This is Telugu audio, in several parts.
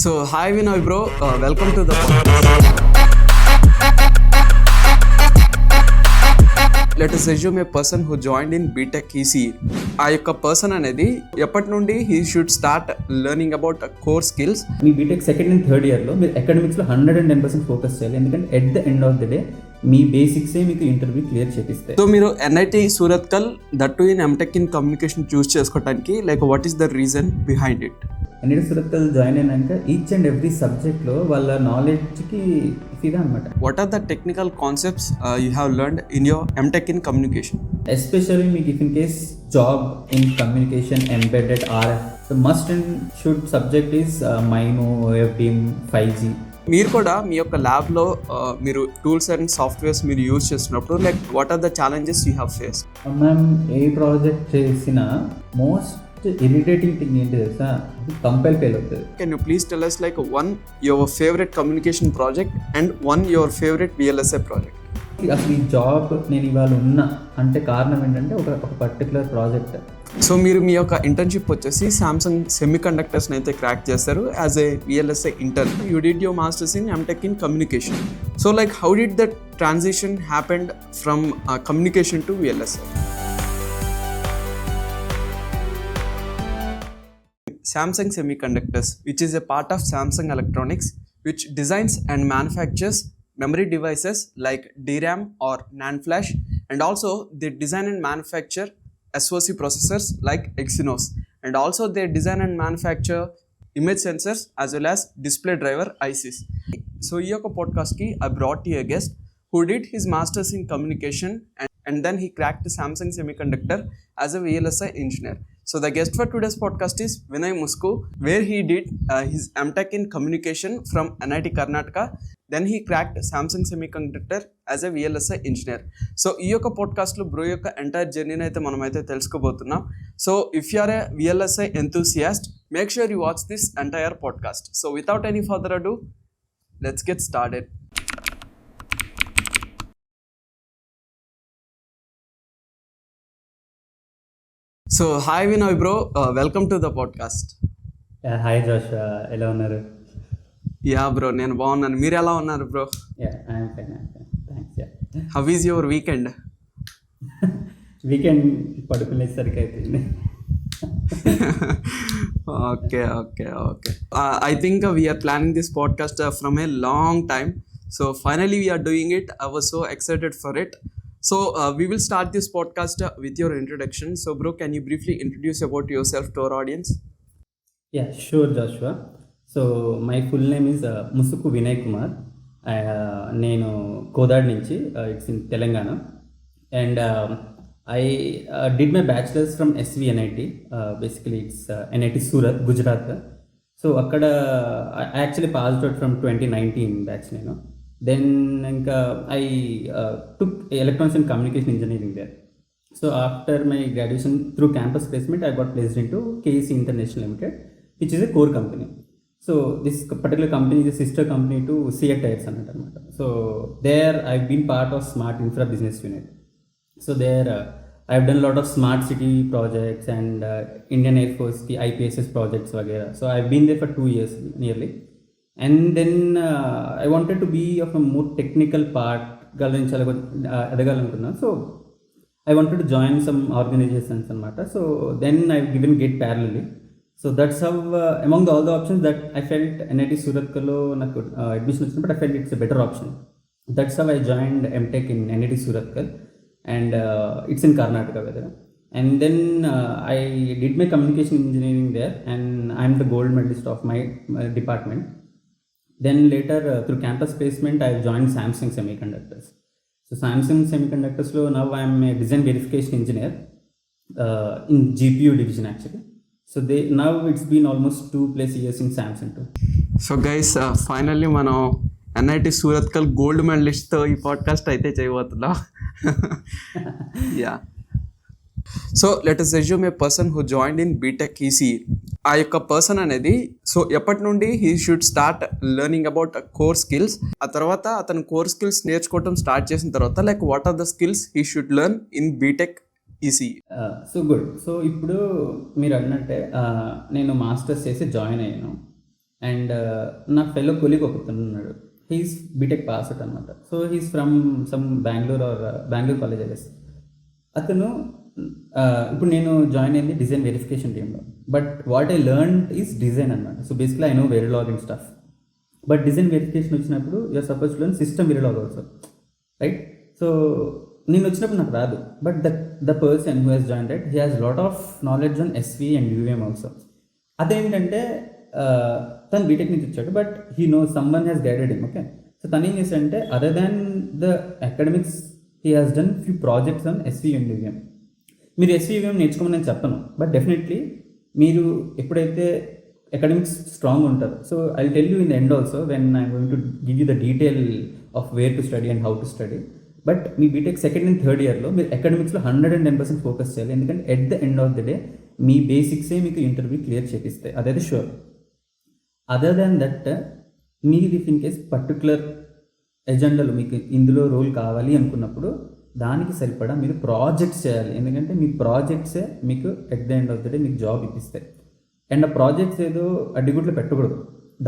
So, hi Vinay bro, welcome to the podcast. Let us assume a person who joined in BTech ECE. ఆ యొక్క పర్సన్ అనేది ఎప్పటి నుండి he should start learning about core skills. మీ బీటెక్ సెకండ్ అండ్ థర్డ్ ఇయర్లో మీరు అకాడమిక్స్లో 110% ఫోకస్ చేయాలి. ఎందుకంటే at the end of the day మీ బేసిక్సే మీకు ఇంటర్వ్యూ క్లియర్ చేపిస్తాయి. సో మీరు NIT Surathkal that in MTech in communication choose చేసుకోవడానికి like what is the reason behind it? NIT Surathkal join అయినాక ఈచ్ అండ్ ఎవ్రీ సబ్జెక్ట్లో వాళ్ళ నాలెడ్జ్కి ఫిదా అనమాట. What are the technical concepts you have learned in your MTech in communication? Especially మీకు if in case job in communication embedded RF, the must and should subject is మైనో, OFDM, 5G. మీరు కూడా మీ యొక్క ల్యాబ్లో మీరు టూల్స్ అండ్ సాఫ్ట్వేర్స్ మీరు యూజ్ చేస్తున్నప్పుడు like what are the challenges you have face? మనం ఏ ప్రాజెక్ట్ చేసినా మోస్ట్ ఇరిటేటింగ్ థింగ్ ఏంటి తెలుసా, కంపైల్ ఫెయిల్ అవుతుంది. Can you please tell us like one your favorite communication project and one your favorite VLSI project? అసలు ఈ జాబ్ నేను ఇవాళ ఉన్నా అంటే కారణం ఏంటంటే ఒక పర్టికులర్ ప్రాజెక్ట్. సో మీరు మీ యొక్క ఇంటర్న్షిప్ వచ్చేసి సామ్సంగ్ సెమీ కండక్టర్స్ని అయితే క్రాక్ చేస్తారు as a VLSI intern. You did your masters in MTech in communication. So like how did that transition happened from communication to VLSI? Samsung Semiconductors, which is a part of Samsung Electronics, which designs and manufactures memory devices like DRAM or NAND flash, and also they design and manufacture SoC processors like Exynos, and also they design and manufacture image sensors as well as display driver ICs. So ఈ యొక్క పాడ్కాస్ట్కి I brought you a guest who did his masters in communication and then he cracked Samsung Semiconductor as a VLSI engineer. So the guest for today's podcast is Vinay Musku, where he did his MTech in communication from NIT Karnataka. Then he cracked Samsung Semiconductor as a VLSI engineer. So ఈ యొక్క పాడ్కాస్ట్లో బ్రో యొక్క ఎంటైర్ జర్నీని అయితే మనమైతే తెలుసుకోబోతున్నాం. So if you are a VLSI enthusiast, make sure you watch this entire podcast. So without any further ado, let's get started. So hi Vinay bro, welcome to the podcast. Hi జోష్, ఎలా ఉన్నారు? యా బ్రో, నేను బాగున్నాను. మీరు ఎలా ఉన్నారు bro? How is your weekend? Weekend పడుకునేసరికి అయిపోయింది. Okay okay okay. I think we're planning this podcast from a long time. So finally we're doing it. I was so excited for it. So we will start this podcast with your introduction. So bro, can you briefly introduce about yourself to our audience? Yeah, sure Joshua. So my full name is Musuku Vinay Kumar. నేను కోదాడ్ నుంచి, it's in Telangana, and I did my bachelor's from SVNIT. Basically it's NIT Surat, Gujarat. So అక్కడ I actually passed out from 2019 batch నేను. Then I took electronics and communication engineering there. So after my graduation through campus placement, I got placed into KEC International Limited, which is a core company. So this particular company is a sister company to CEAT Tires anamata. So there I've been part of Smart Infra Business Unit. So there I've done a lot of smart city projects and Indian Air Force ki IPSS projects vagera. So I've been there for 2 years nearly. And then I wanted to be of a more technical part, so I wanted to join some organizations anamata. So then I've given GATE parallelly. So that's how among all the options that I felt NIT Suratkal lo naku admission vachindi, but I felt it's a better option. That's how I joined MTech in NIT Suratkal, and it's in Karnataka weather. And then I did my communication engineering there, and I'm the gold medalist of my department. Then later through campus placement I joined Samsung Semiconductors. So Samsung Semiconductors lo now I am a design verification engineer in GPU division actually. So now it's been almost 2+ years in Samsung too. So guys, finally మనం NIT సూరత్కల్ గోల్డ్ మెడలిస్ట్తో ఈ పాడ్కాస్ట్ అయితే చేయబోతున్నాం. Yeah. So let us assume a person who joined in BTech ECE. ఆ యొక్క పర్సన్ అనేది సో ఎప్పటి నుండి he should start learning about core skills. ఆ తర్వాత అతను కోర్ స్కిల్స్ నేర్చుకోవటం స్టార్ట్ చేసిన తర్వాత like what are the skills he should learn in BTech ECE? So good. So ఇప్పుడు మీరు అన్నట్టే నేను మాస్టర్స్ చేసి జాయిన్ అయ్యాను. అండ్ నా ఫెలో కొలీగ్ ఒకతను ఉన్నాడు. హీస్ బీటెక్ పాస్ అవుట్ అనమాట. So he's from some Bengaluru college I guess. అతను ఇప్పుడు నేను జాయిన్ అయింది డిజైన్ వెరిఫికేషన్ టీంలో. But what I learn is design అనమాట. So basically I know Verilog and stuff. But design verification వచ్చినప్పుడు you're suppose to learn system Verilog also, right? So నేను వచ్చినప్పుడు నాకు రాదు. But the person who has join that he has lot of knowledge on SV and um also. అదేంటంటే తను బీటెక్ నుంచి వచ్చాడు, but he no someone has guided him. Okay, so తను ఏం చేశాడంటే other than the academics he has done few projects on SV and um. మీరు ఎస్వి యూఎం నేర్చుకోమని నేను చెప్పను, బట్ డెఫినెట్లీ మీరు ఎప్పుడైతే అకాడమిక్స్ స్ట్రాంగ్ ఉంటారు. So I tell you in the end also when I going to give you the detail of where to study and how to study. But మీ బీటెక్ సెకండ్ అండ్ థర్డ్ ఇయర్లో మీరు అకాడమిక్స్లో 110% ఫోకస్ చేయాలి. ఎందుకంటే at the end of the day మీ బేసిక్సే మీకు ఇంటర్వ్యూ క్లియర్ చేపిస్తాయి, అదైతే షూర్. అదర్ దాన్ దట్ మీరు ఇఫ్ ఇన్ కేస్ పర్టికులర్ ఎజెండాలో మీకు ఇందులో రోల్ కావాలి అనుకున్నప్పుడు దానికి సరిపడా మీరు ప్రాజెక్ట్స్ చేయాలి. ఎందుకంటే మీ ప్రాజెక్ట్సే మీకు at the end of the day మీకు జాబ్ ఇప్పిస్తాయి. అండ్ ఆ ప్రాజెక్ట్స్ ఏదో అడ్డిగుట్లో పెట్టకూడదు.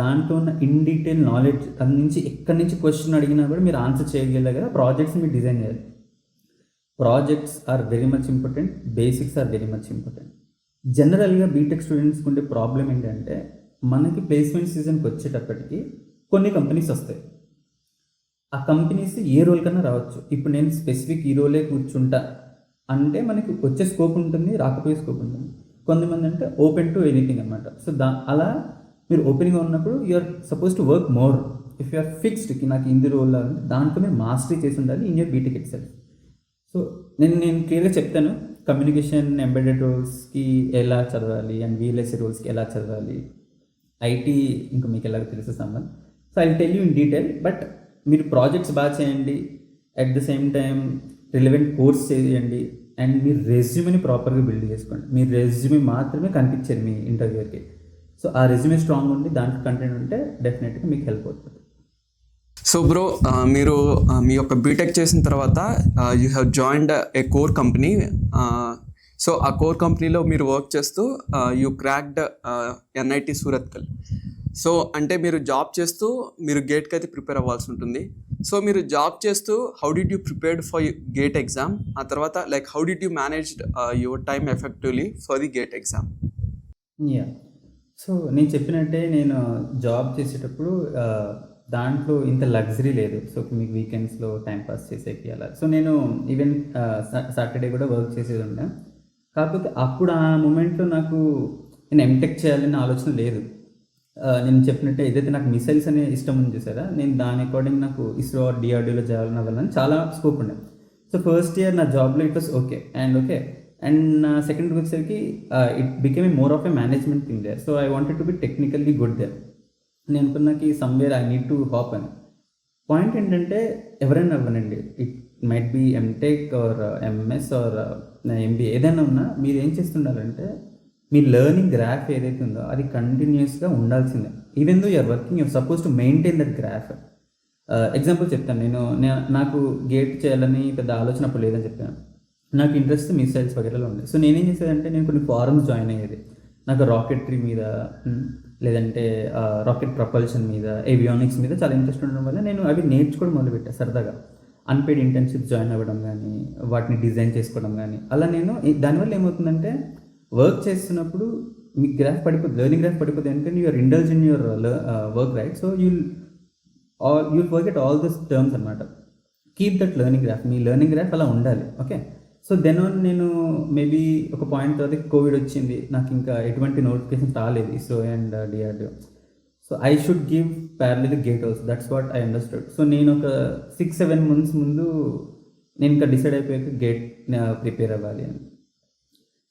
దాంట్లో ఉన్న ఇన్ డీటెయిల్ నాలెడ్జ్ దాని నుంచి ఎక్కడి నుంచి క్వశ్చన్ అడిగినా కూడా మీరు ఆన్సర్ చేయగలిగే ప్రాజెక్ట్స్ మీరు డిజైన్ చేయాలి. Projects are very much important, basics are very much important. జనరల్గా బీటెక్ స్టూడెంట్స్కి ఉండే ప్రాబ్లం ఏంటంటే మనకి ప్లేస్మెంట్ సీజన్కి వచ్చేటప్పటికి కొన్ని కంపెనీస్ వస్తాయి. ఆ కంపెనీస్ ఏ రోల్ కన్నా రావచ్చు. ఇప్పుడు నేను స్పెసిఫిక్ ఈ రోలే కూర్చుంటా అంటే మనకి వచ్చే స్కోప్ ఉంటుంది, రాకపోయే స్కోప్ ఉంటుంది. కొంతమంది అంటే ఓపెన్ టు ఎనీథింగ్ అనమాట. సో అలా మీరు ఓపెన్గా ఉన్నప్పుడు you're suppose to work more. If you're ఫిక్స్డ్కి నాకు ఇంది రోల్ అంటే దాంట్లో మీరు మాస్టరీ చేసి ఉండాలి in your BTech itself. So నేను క్లియర్గా చెప్తాను కమ్యూనికేషన్ ఎంబెడెడ్ రోల్స్కి ఎలా చదవాలి అండ్ VLSI రోల్స్కి ఎలా చదవాలి, ఐటీ ఇంకా మీకు ఎలాగో తెలుసు సంబంధం. So I will tell you in detail. But మీరు ప్రాజెక్ట్స్ బాగా చేయండి, at the same time relevant course చేయండి, అండ్ మీరు రెజ్యూమ్ని ప్రాపర్గా బిల్డ్ చేసుకోండి. మీ రెజ్యూమే మాత్రమే కనిపించారు మీ ఇంటర్వ్యూకి. సో ఆ రెజ్యూమే స్ట్రాంగ్ ఉండి దాంట్లో కంటెంట్ ఉంటే డెఫినెట్గా మీకు హెల్ప్ అవుతుంది. సో బ్రో, మీరు మీ యొక్క బీటెక్ చేసిన తర్వాత you have joined A core company. So ఆ కోర్ కంపెనీలో మీరు వర్క్ చేస్తూ you cracked NIT Surathkal. So అంటే మీరు జాబ్ చేస్తూ మీరు గేట్కి అయితే ప్రిపేర్ అవ్వాల్సి ఉంటుంది. సో మీరు జాబ్ చేస్తూ how did you prepared for gate exam? ఆ తర్వాత like how did you managed your time effectively for the gate exam? Yeah, so నేను చెప్పినట్టే నేను జాబ్ చేసేటప్పుడు దాంట్లో ఇంత లగ్జరీ లేదు. సో మీకు వీకెండ్స్లో టైంపాస్ చేసేకి అలా. సో నేను ఈవెన్ సాటర్డే కూడా వర్క్ చేసేది ఉండే. కాకపోతే అప్పుడు ఆ మూమెంట్లో నాకు నేను ఎంటెక్ చేయాలనే ఆలోచన లేదు. నేను చెప్పినట్టే ఏదైతే నాకు మిసైల్స్ అనే ఇష్టం ఉంది చూసారా, నేను దాని అకార్డింగ్ నాకు ఇస్రో DRDOలో చేయాలని అవ్వాలని చాలా స్కోప్ ఉండే. సో ఫస్ట్ ఇయర్ నా జాబ్లో ఇట్ వాస్ ఓకే. అండ్ నా సెకండ్ ఇయర్కి వచ్చేసరికి it became a more of a management thing there. So I wanted to be technically good there. నేను అనుకున్నాకి somewhere I need to hop అని. పాయింట్ ఏంటంటే ఎవరైనా అవ్వనండి, it might be MTech or MS or MBA ఏదైనా ఉన్నా మీరు ఏం చేస్తుండాలంటే మీ లెర్నింగ్ గ్రాఫ్ ఏదైతే ఉందో అది కంటిన్యూస్గా ఉండాల్సిందే. Even though you're working you're suppose to maintain that graph. Example చెప్తాను. నాకు గేట్ చేయాలని పెద్ద ఆలోచన అప్పుడు లేదని చెప్పాను. నాకు ఇంట్రెస్ట్ మిసైల్స్ వగేరాలో ఉంది. సో నేనేం చేసేదంటే నేను కొన్ని ఫారమ్స్ జాయిన్ అయ్యేది. నాకు రాకెట్రీ మీద లేదంటే రాకెట్ ప్రపల్షన్ మీద, ఏవియానిక్స్ మీద చాలా ఇంట్రెస్ట్ ఉండడం వల్ల నేను అవి నేర్చుకోవడం మొదలుపెట్టాను సరదాగా. అన్పెయిడ్ ఇంటర్న్షిప్స్ జాయిన్ అవ్వడం కానీ, వాటిని డిజైన్ చేసుకోవడం కానీ, అలా నేను దానివల్ల ఏమవుతుందంటే వర్క్ చేస్తున్నప్పుడు మీ గ్రాఫ్ పడిపోతుంది, లెర్నింగ్ గ్రాఫ్ పడిపోతుంది. ఎందుకంటే you're indulge in your work, right? So you'll forget all this terms అనమాట. కీప్ దట్ లెర్నింగ్ గ్రాఫ్, మీ లెర్నింగ్ గ్రాఫ్ అలా ఉండాలి. ఓకే, సో దెన్ నేను మేబీ ఒక పాయింట్ తర్వాత కోవిడ్ వచ్చింది, నాకు ఇంకా ఎటువంటి నోటిఫికేషన్స్ రాలేదు ISRO and DRDO. So I should give parallel GATE also, that's what I understood. So నేను ఒక 6-7 months ముందు నేను ఇంకా డిసైడ్ అయిపోయాక గేట్ ప్రిపేర్ అవ్వాలి అని.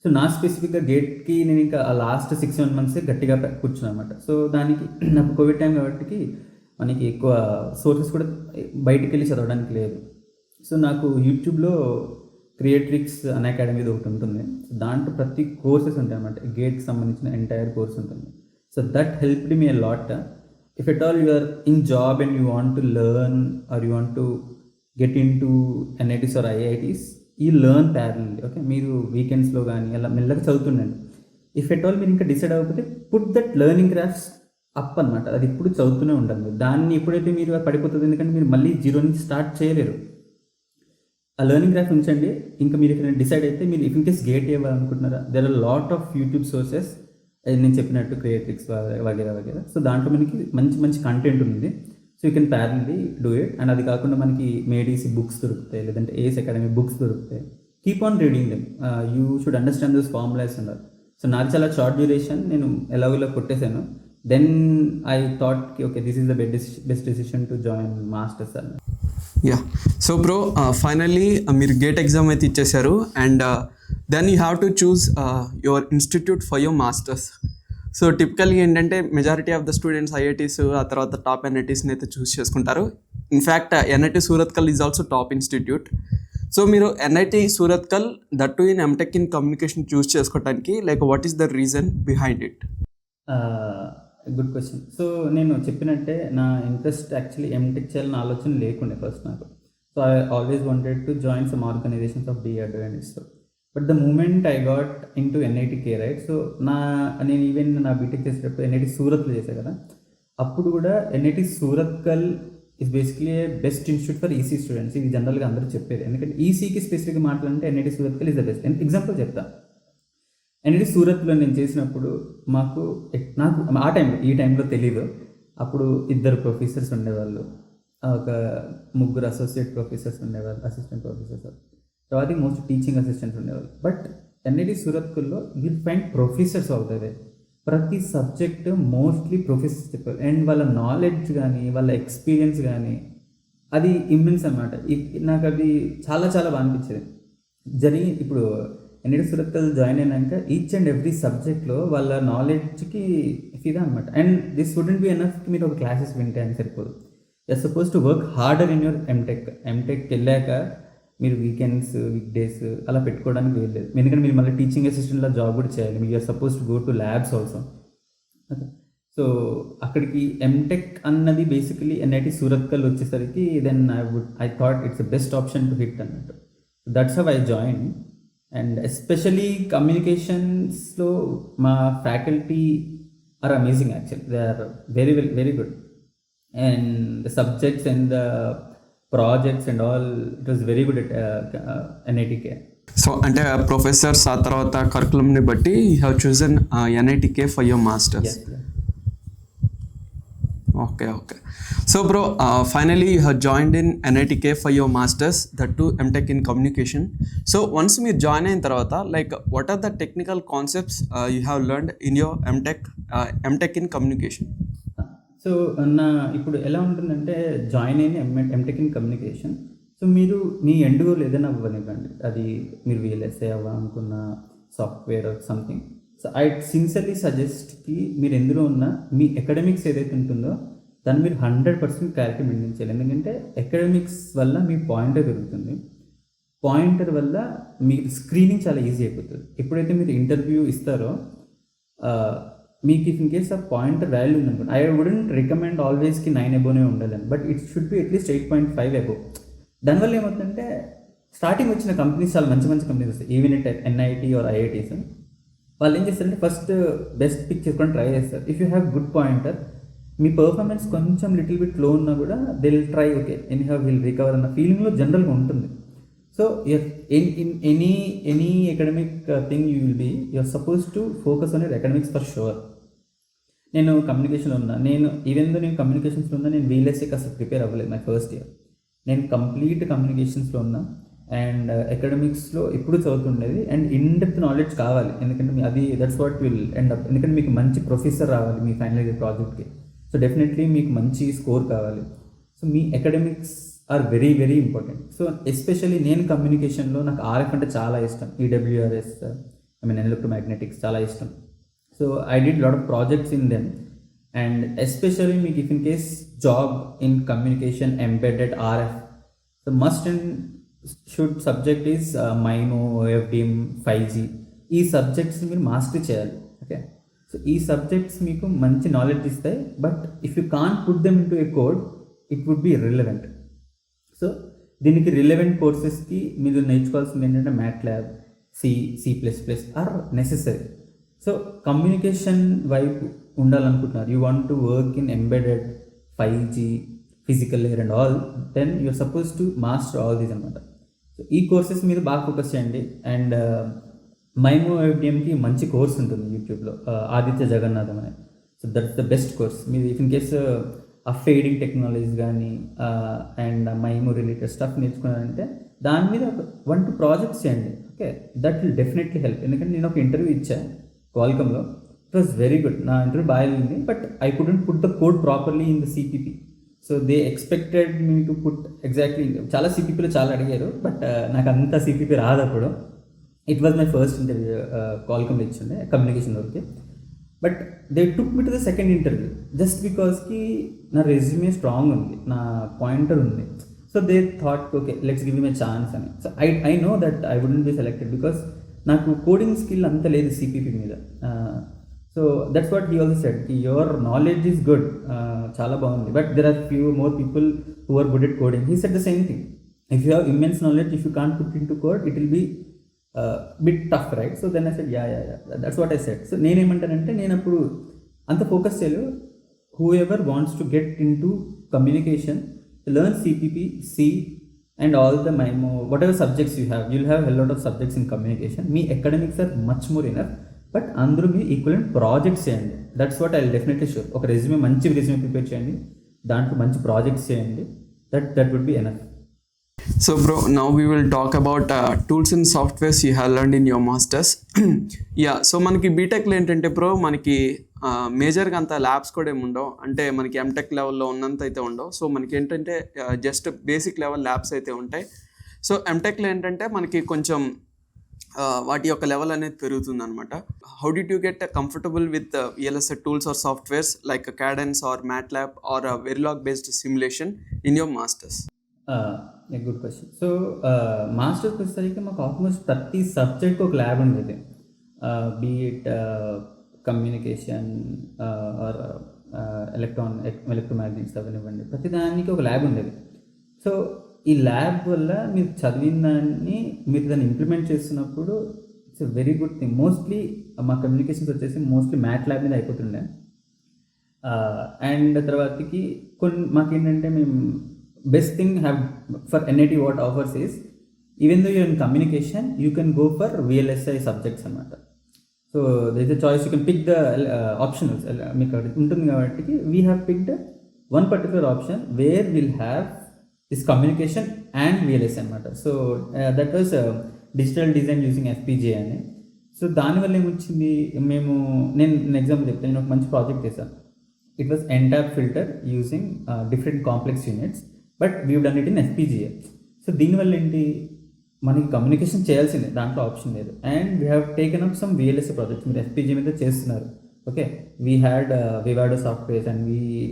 సో నా స్పెసిఫిక్గా గేట్కి నేను ఇంకా ఆ లాస్ట్ 6-7 months గట్టిగా కూర్చున్నాను అనమాట. సో దానికి నాకు కోవిడ్ టైం కాబట్టి మనకి ఎక్కువ సోర్సెస్ కూడా బయటికి వెళ్ళి చదవడానికి లేదు. సో నాకు యూట్యూబ్లో క్రియేట్రిక్స్ అన్ అకాడమీ ఒకటి ఉంటుంది. సో దాంట్లో ప్రతి కోర్సెస్ ఉంటాయి అన్నమాట, గేట్కి సంబంధించిన ఎంటైర్ కోర్స్ ఉంటుంది. So that helped me a lot. If at all you are in job and you want to learn or you want to get in to NITs or IITs, ఈ లెర్న్ ప్యారలల్లీ. ఓకే, మీరు వీకెండ్స్లో కానీ అలా మెల్లగా చదువుతుండండి. ఇఫ్ ఎట్ ఆల్ మీరు ఇంకా డిసైడ్ అవ్వకపోతే put that learning graphs up అనమాట. అది ఇప్పుడు చదువుతూనే ఉండాలి మీరు. దాన్ని ఎప్పుడైతే మీరు పడిపోతుంది, ఎందుకంటే మీరు మళ్ళీ జీరో నుంచి స్టార్ట్ చేయలేరు. ఆ లెర్నింగ్ గ్రాఫ్ ఉంచండి. ఇంకా మీరు ఇక్కడ డిసైడ్ అయితే మీరు ఇఫ్ ఇన్ కేస్ గేట్ ఇవ్వాలనుకుంటున్నారా, there are lot of YouTube sources, నేను చెప్పినట్టు క్రియేటిక్స్ వగేరా వగేరా. సో దాంట్లో మనకి మంచి మంచి కంటెంట్ ఉంది. So you can parallelly do it. And అది కాకుండా మనకి మేడీసీ బుక్స్ దొరుకుతాయి, లేదంటే ఏఎస్ అకాడమీ బుక్స్ దొరుకుతాయి. Keep on reading them. You should understand this formulas ఉండాలి. సో నాది చాలా షార్ట్ డ్యూరేషన్, నేను ఎలాగోలా కొట్టేశాను. Then I thought okay this is the best decision to join masters అని. యా, సో బ్రో ఫైనల్లీ మీరు గేట్ ఎగ్జామ్ అయితే ఇచ్చేసారు, and then you have to choose your institute for your masters. So టిపికల్గా ఏంటంటే majority of the students IITs, ఆ తర్వాత టాప్ ఎన్ఐటీస్ని అయితే చూస్ చేసుకుంటారు. In fact NIT Surathkal is also top institute. So మీరు NIT Surathkal that to in MTech in communication choose చేసుకోవడానికి like what is the reason behind it? Good question. So నేను చెప్పినట్టే నా ఇంట్రెస్ట్ యాక్చువల్లీ ఎంటెక్ చేయాలని ఆలోచన లేకుండే ఫస్ట్ నాకు. So I always wanted to join some organisations of be advantage. But the moment I got in to NITK right. So నేను ఈవెన్ నా బీటెక్ చేసేటప్పుడు ఎన్ఐటి సూరత్లో చేశాను కదా, అప్పుడు కూడా NIT Surathkal is basically best institute for EC students. ఇది జనరల్గా అందరూ చెప్పేది. ఎందుకంటే ఈసీకి స్పెసిఫిక్గా మాట్లాడంటే NIT Surathkal is the best. Example చెప్తా. ఎన్ఐటి సూరత్లో నేను చేసినప్పుడు నాకు ఆ టైంలో, ఈ టైంలో తెలీదు, అప్పుడు 2 ప్రొఫెసర్స్ ఉండేవాళ్ళు, ఒక 3 అసోసియేట్ ప్రొఫెసర్స్ ఉండేవాళ్ళు, అసిస్టెంట్ ప్రొఫెసర్స్, తర్వాత మోస్ట్ టీచింగ్ అసిస్టెంట్స్ ఉండేవాళ్ళు. బట్ ఎన్ఐటి సూరత్కల్లో విల్ ఫైండ్ ప్రొఫెసర్స్ అవుతుంది. ప్రతి సబ్జెక్ట్ మోస్ట్లీ ప్రొఫెసర్స్ చెప్పారు. అండ్ వాళ్ళ నాలెడ్జ్ కానీ వాళ్ళ ఎక్స్పీరియన్స్ కానీ అది ఇమ్మెన్స్ అన్నమాట. నాకు అది చాలా చాలా బాగా అనిపించేది. ఇప్పుడు ఎన్ఐటి సూరత్కల్ జాయిన్ అయినాక ఈచ్ అండ్ ఎవ్రీ సబ్జెక్ట్లో వాళ్ళ నాలెడ్జ్కి ఫిదా అనమాట. And this wouldn't be enough మీరు ఒక క్లాసెస్ వింటే అని సరిపోదు. You are suppose to work harder in your MTech వెళ్ళాక మీరు వీకెండ్స్, వీక్ డేస్ అలా పెట్టుకోవడానికి వెళ్ళలేదు. ఎందుకంటే మీరు మళ్ళీ టీచింగ్ అసిస్టెంట్లో జాబ్ కూడా చేయాలి. మీరు are suppose to go to labs also. Okay, so అక్కడికి ఎంటెక్ అన్నది బేసికలీ ఎన్ఐటి సూరత్కల్ వచ్చేసరికి then I thought it's best option to hit అన్నట్టు. That's how I join. And especially కమ్యూనికేషన్స్లో మా faculty are amazing actually. They are very good. And the subjects and the projects and all, it was very good at NITK. So అంటే ప్రొఫెసర్స్, ఆ తర్వాత కరికులంని బట్టి you have chosen ఎన్ఐటికే for your masters. Okay. So bro finally you have joined in NITK for your masters, that to MTech in communication. So once మీరు జాయిన్ అయిన తర్వాత like what are the technical concepts you have learned in your MTech in communication? So ఇప్పుడు ఎలా ఉంటుందంటే జాయిన్ అయిన ఎంటెక్ ఇన్ కమ్యూనికేషన్. సో మీరు మీ ఎండ్ గోల్ ఏదైనా అవ్వనివ్వండి, అది మీరు VLSA అవ్వాలనుకున్న software something. So I sincerely సజెస్ట్కి మీరు ఎందులో ఉన్నా మీ అకాడమిక్స్ ఏదైతే ఉంటుందో దాన్ని మీరు 100% క్లారిటీ మెయింటైన్ చేయాలి. ఎందుకంటే అకాడమిక్స్ వల్ల మీ పాయింటర్ పెరుగుతుంది. పాయింటర్ వల్ల మీ స్క్రీనింగ్ చాలా ఈజీ అయిపోతుంది. ఎప్పుడైతే మీరు ఇంటర్వ్యూ ఇస్తారో మీకు ఇన్ కేస్ ఆ పాయింటర్ వాల్యూ ఉందనుకోండి, ఐ వుడెంట్ రికమెండ్ ఆల్వేస్కి 9 అబోనే ఉండాలని, but it should be at least 8.5 above. దానివల్ల ఏమవుతుందంటే స్టార్టింగ్ వచ్చిన కంపెనీస్ చాలా మంచి కంపెనీస్ వస్తాయి, even it NIT or IITs. వాళ్ళు ఏం చేస్తారంటే ఫస్ట్ బెస్ట్ పిక్ చేసుకోవడానికి ట్రై చేస్తారు. If you have good pointer, మీ పర్ఫార్మెన్స్ కొంచెం లిటిల్ బిట్ లో ఉన్నా కూడా they will try, okay anyhow will recover అన్న ఫీలింగ్లో జనరల్గా ఉంటుంది. So in any academic thing you will be you're suppose to focus on your academics for sure. నేను కమ్యూనికేషన్లో ఉన్నా, నేను కమ్యూనికేషన్స్లో ఉన్నా, నేను VLSA అసలు ప్రిపేర్ అవ్వలేదు మై ఫస్ట్ ఇయర్. నేను కంప్లీట్ కమ్యూనికేషన్స్లో ఉన్నా అండ్ అకాడమిక్స్లో ఎప్పుడు చదువుతుండేది. అండ్ ఇన్ డెప్త్ నాలెడ్జ్ కావాలి, ఎందుకంటే అది that's what will end up. ఎందుకంటే మీకు మంచి ప్రొఫెసర్ రావాలి మీ ఫైనల్ ఇయర్ ప్రాజెక్ట్కి. సో డెఫినెట్లీ మీకు మంచి స్కోర్ కావాలి. సో మీ academics are very important. So especially నేను కమ్యూనికేషన్లో నాకు RF అంటే చాలా ఇష్టం, EWRS ఎలక్ట్రోమాగ్నెటిక్స్ చాలా ఇష్టం. So I did lot of projects in them. And especially మీకు if in case job in communication embedded RF, so must and should subject is MIMO, FDM, 5G. ఈ సబ్జెక్ట్స్ మీరు మాస్టరీ చేయాలి. ఓకే, సో ఈ సబ్జెక్ట్స్ మీకు మంచి నాలెడ్జ్ ఇస్తాయి. But if you can't put them in to a code, it would be irrelevant. So దీనికి రిలవెంట్ కోర్సెస్కి మీరు నేర్చుకోవాల్సింది ఏంటంటే MATLAB, C++ are necessary. So communication వైపు ఉండాలనుకుంటున్నారు, you want to work in embedded 5G physical layer and all, then you're suppose to master all these అనమాట. సో ఈ కోర్సెస్ మీద బాగా ఫోకస్ చేయండి. అండ్ మైమో ఐబిఎంకి మంచి కోర్స్ ఉంటుంది యూట్యూబ్లో, ఆదిత్య జగన్నాథం అని. So that's the best course. మీరు ఇఫ్ ఇన్ కేస్ ఆ ఫేడింగ్ టెక్నాలజీస్ కానీ అండ్ మైమో రిలేటెడ్ స్టఫ్ నేర్చుకున్నారంటే దాని మీద 1-2 ప్రాజెక్ట్స్ చేయండి. Okay, that will definitely help. ఎందుకంటే నేను ఒక ఇంటర్వ్యూ ఇచ్చాను క్వాల్కమ్లో, ఇట్ వాస్ వెరీ గుడ్. నా ఇంటర్వ్యూ బాగా వెళ్ళింది, but I couldn't put the code properly in the CPP. So they expected me to put exactly, చాలా సిపిపిలో చాలా అడిగారు, బట్ నాకు అంత సిపిపి రాదు అప్పుడు. It was my first interview క్వాల్కమ్లో ఇచ్చిండే కమ్యూనికేషన్ వరకు. But they took me to the second interview just బికాస్కి నా రెజ్యూమే స్ట్రాంగ్ ఉంది, నా పాయింటర్ ఉంది. So they thought okay let's give him a chance అని. So I know that I wouldn't be selected because నాకు కోడింగ్ స్కిల్ అంత లేదు సిపిపి మీద. So that's what he also said, your knowledge is good, చాలా బాగుంది, but there are few more people who are good at coding. He said the same thing, if you have immense knowledge, if you can't put in to code, it will be bit tough, right? So then I said yeah that's what I said. So నేనేమంటానంటే, నేను అప్పుడు అంత ఫోకస్ చేయలేదు. Whoever wants to get in to communication, learn CPP, C and all the MIMO, whatever subjects you have, you'll have a lot of subjects in communication. Me academics are much more enough, but అందరూ మీ ఈక్వలెంట్ ప్రాజెక్ట్స్ చేయండి. That's what I definitely sure. ఒక రెజ్యూమే, మంచి రెజ్యూమే ప్రిపేర్ చేయండి, దాంట్లో మంచి ప్రాజెక్ట్స్ చేయండి, that would be enough. So bro, now we will talk about tools and softwares you have learned in your masters. Yeah, so మనకి బీటెక్లో ఏంటంటే బ్రో, మనకి మేజర్గా అంత ల్యాబ్స్ కూడా ఏమి ఉండవు, అంటే మనకి ఎంటెక్ లెవెల్లో ఉన్నంత అయితే ఉండవు. సో మనకి ఏంటంటే జస్ట్ బేసిక్ లెవెల్ ల్యాబ్స్ అయితే ఉంటాయి. సో ఎంటెక్లో ఏంటంటే మనకి కొంచెం వాటి యొక్క లెవెల్ అనేది పెరుగుతుంది అనమాట. How did you get comfortable with VLSI tools or softwares like Cadence or MATLAB or Verilog based simulation in your masters? Good question. So మాస్టర్కి వచ్చేసరికి మాకు ఆల్మోస్ట్ ప్రతి సబ్జెక్ట్కి ఒక ల్యాబ్ ఉండేది, బీఇట్ కమ్యూనికేషన్ ఆర్ ఎలక్ట్రోమాగ్నెటిక్స్ అవనివ్వండి, ప్రతి దానికి ఒక ల్యాబ్ ఉండేది. సో ఈ ల్యాబ్ వల్ల మీరు చదివిన దాన్ని మీరు దాన్ని ఇంప్లిమెంట్ చేస్తున్నప్పుడు it's a very good thing. Mostly మా కమ్యూనికేషన్స్ వచ్చేసి మోస్ట్లీ MATLAB మీద అయిపోతుండే. అండ్ తర్వాతకి మాకేంటంటే మేము best thing have for NIT what offers is, even though you're in communication, you can go for VLSI subjects anamata. So there is a choice, you can pick the optionals meeku untundi kabatti we have picked one particular option where we'll have this communication and VLSI anamata. So that was digital design using FPGA ani. So దాని వల్ల ఏమొచ్చింది, నేను ఎగ్జాంపుల్ చెప్తాను. నేను ఒక మంచి ప్రాజెక్ట్ చేశాను. It was NTAP filter using different complex units, but we done it in FPGA. So దీనివల్ల ఏంటి, మనకి కమ్యూనికేషన్ చేయాల్సిందే, దాంట్లో ఆప్షన్ లేదు. And we have taken up some VLSI projects. మీరు FPGA మీద చేస్తున్నారు, okay. We had Vivado softwares and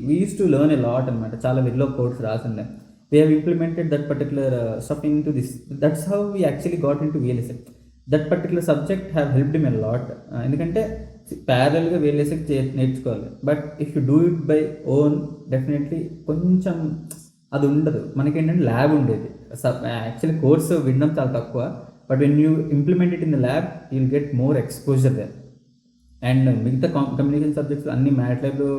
we use to learn a lot అనమాట. చాలా Verilog కోడ్స్ రాసిండే. We have implemented that particular stuff in to this. That's how we actually got in to VLSI. That particular subject have helped him a lot. ఎందుకంటే ప్యారల్గా VLSI నేర్చుకోవాలి, but if you do it by own definitely కొంచెం అది ఉండదు. మనకేంటంటే ల్యాబ్ ఉండేది. యాక్చువల్లీ కోర్స్ వినడం చాలా తక్కువ, but when you implement it in the lab you will get more exposure there. And మిగతా కమ్యూనికేషన్ సబ్జెక్ట్స్ అన్ని MATLABలో,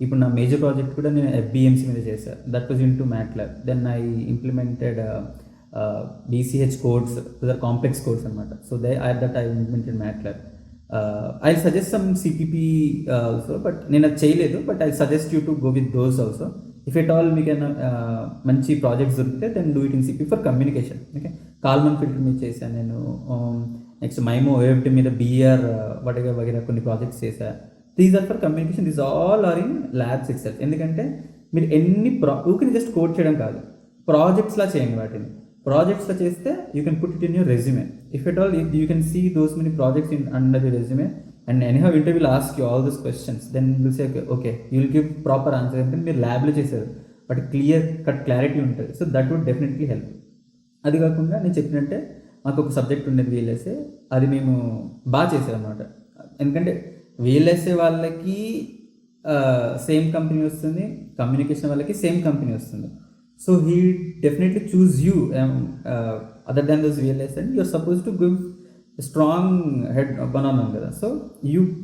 ఇప్పుడు నా మేజర్ ప్రాజెక్ట్ కూడా నేను FBMC మీద చేశాను. That was in to MATLAB. Then I implemented BCH codes, other complex codes అనమాట. So that I implemented MATLAB. I suggest some CPP also, but నేను అది చేయలేదు. But I suggest you to go with those also. If at all మీకు మంచి ప్రాజెక్ట్స్ దొరికితే then do it in CPP for communication. Okay, Kalman filter మీద చేశాను నేను. నెక్స్ట్ మైమో OFT మీద BR వగైరా కొన్ని ప్రాజెక్ట్స్ చేశాను. These are for communication. These all are in labs itself. ఎందుకంటే మీరు ఊరికి జస్ట్ కోడ్ చేయడం కాదు, ప్రాజెక్ట్స్లా చేయండి. వాటిని ప్రాజెక్ట్స్లో చేస్తే you can put it in your resume. If at all you can see those many projects in under your resume. And anyhow interview will ask you all those questions, then you'll say okay you will give proper answer. ఎందుకంటే మీరు ల్యాబ్లో చేశారు, బట్ క్లియర్ కట్ క్లారిటీ ఉంటుంది. So that would definitely help. అది కాకుండా నేను చెప్పినట్టే మాకు ఒక సబ్జెక్ట్ ఉండేది VLSI, అది మేము బాగా చేసాం అనమాట. ఎందుకంటే VLSI వాళ్ళకి సేమ్ కంపెనీ వస్తుంది, కమ్యూనికేషన్ వాళ్ళకి సేమ్ కంపెనీ వస్తుంది. So he definitely choose you other than those VLSI, and you're supposed to give strong head one అన్నాం కదా. So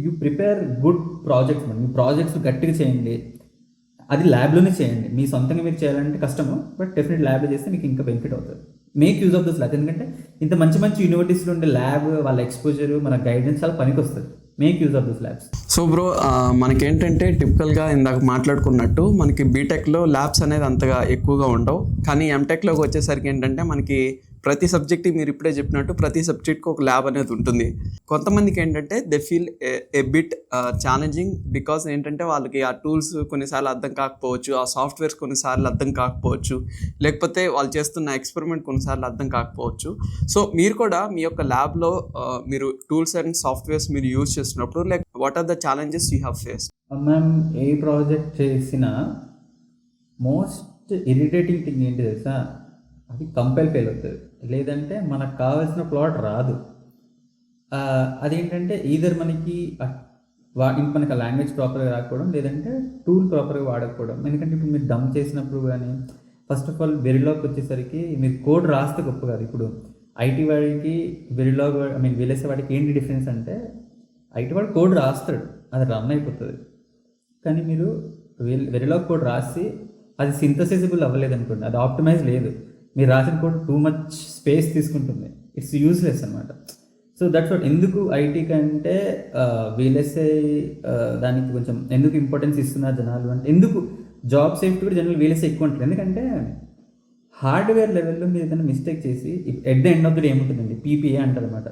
you prepare good projects. Me projects గట్టిగా చేయండి, అది ల్యాబ్లోనే చేయండి. మీ సొంతంగా మీరు చేయాలంటే కష్టము, బట్ డెఫినెట్ ల్యాబ్లో చేస్తే మీకు ఇంకా బెనిఫిట్ అవుతుంది. Make use of this lab, ఎందుకంటే ఇంత మంచి మంచి యూనివర్సిటీస్లో ఉండే ల్యాబ్, వాళ్ళ ఎక్స్పోజర్, మన గైడెన్స్ చాలా పనికి వస్తుంది. Make use of this labs. So bro, మనకేంటంటే టిపికల్గా ఇందాక మాట్లాడుకున్నట్టు మనకి బీటెక్లో ల్యాబ్స్ అనేది అంతగా ఎక్కువగా ఉండవు, కానీ ఎంటెక్లోకి వచ్చేసరికి ఏంటంటే మనకి ప్రతి సబ్జెక్ట్కి మీరు ఇప్పుడే చెప్పినట్టు ప్రతి సబ్జెక్ట్కి ఒక ల్యాబ్ అనేది ఉంటుంది. కొంతమందికి ఏంటంటే they feel A bit challenging, because ఏంటంటే వాళ్ళకి ఆ టూల్స్ కొన్నిసార్లు అర్థం కాకపోవచ్చు, ఆ సాఫ్ట్వేర్స్ కొన్నిసార్లు అర్థం కాకపోవచ్చు, లేకపోతే వాళ్ళు చేస్తున్న ఎక్స్పెరిమెంట్ కొన్నిసార్లు అర్థం కాకపోవచ్చు. సో మీరు కూడా మీ యొక్క ల్యాబ్లో మీరు టూల్స్ అండ్ సాఫ్ట్వేర్స్ మీరు యూజ్ చేస్తున్నప్పుడు like what are the challenges you have face? మనం ఏ ప్రాజెక్ట్ చేసినా మోస్ట్ ఇరిటేటింగ్ థింగ్ ఏంటి తెలుసా? అది కంపైల్ ఫెయిల్ అవుతుంది, లేదంటే మనకు కావాల్సిన ప్లాట్ రాదు. అదేంటంటే ఈధర్ మనకి మనకి ఆ లాంగ్వేజ్ ప్రాపర్గా రాకపోవడం, లేదంటే టూల్ ప్రాపర్గా వాడకపోవడం. ఎందుకంటే ఇప్పుడు మీరు డంప్ చేసినప్పుడు కానీ, ఫస్ట్ ఆఫ్ ఆల్ వెరిలాగ్ వచ్చేసరికి మీరు కోడ్ రాస్తే గొప్ప కాదు. ఇప్పుడు ఐటీ వాడికి వెరిలాగ్, వీలేసే వాడికి ఏంటి డిఫరెన్స్ అంటే, ఐటీ వాడు కోడ్ రాస్తాడు, అది రన్ అయిపోతుంది. కానీ మీరు వెరిలాగ్ కోడ్ రాసి అది సింథసైజబుల్ అవ్వలేదు అనుకోండి, అది ఆప్టిమైజ్ లేదు, మీరు రాసిన కోడ్ టూ మచ్ స్పేస్ తీసుకుంటుంది, ఇట్స్ యూస్లెస్ అనమాట. So that's what. ఎందుకు ఐటీ కంటే వీఎల్ఎస్ఐ దానికి కొంచెం ఎందుకు ఇంపార్టెన్స్ ఇస్తున్నారు జనాలు అంటే, ఎందుకు జాబ్ సేఫ్టీ కూడా జనరల్ వీఎల్ఎస్ఐ ఎక్కువ ఉంటుంది. ఎందుకంటే హార్డ్వేర్ లెవెల్లో మీరు ఏదైనా మిస్టేక్ చేసి at the end of the day ఏముంటుందండి, పీపీఏ అంటారు అనమాట,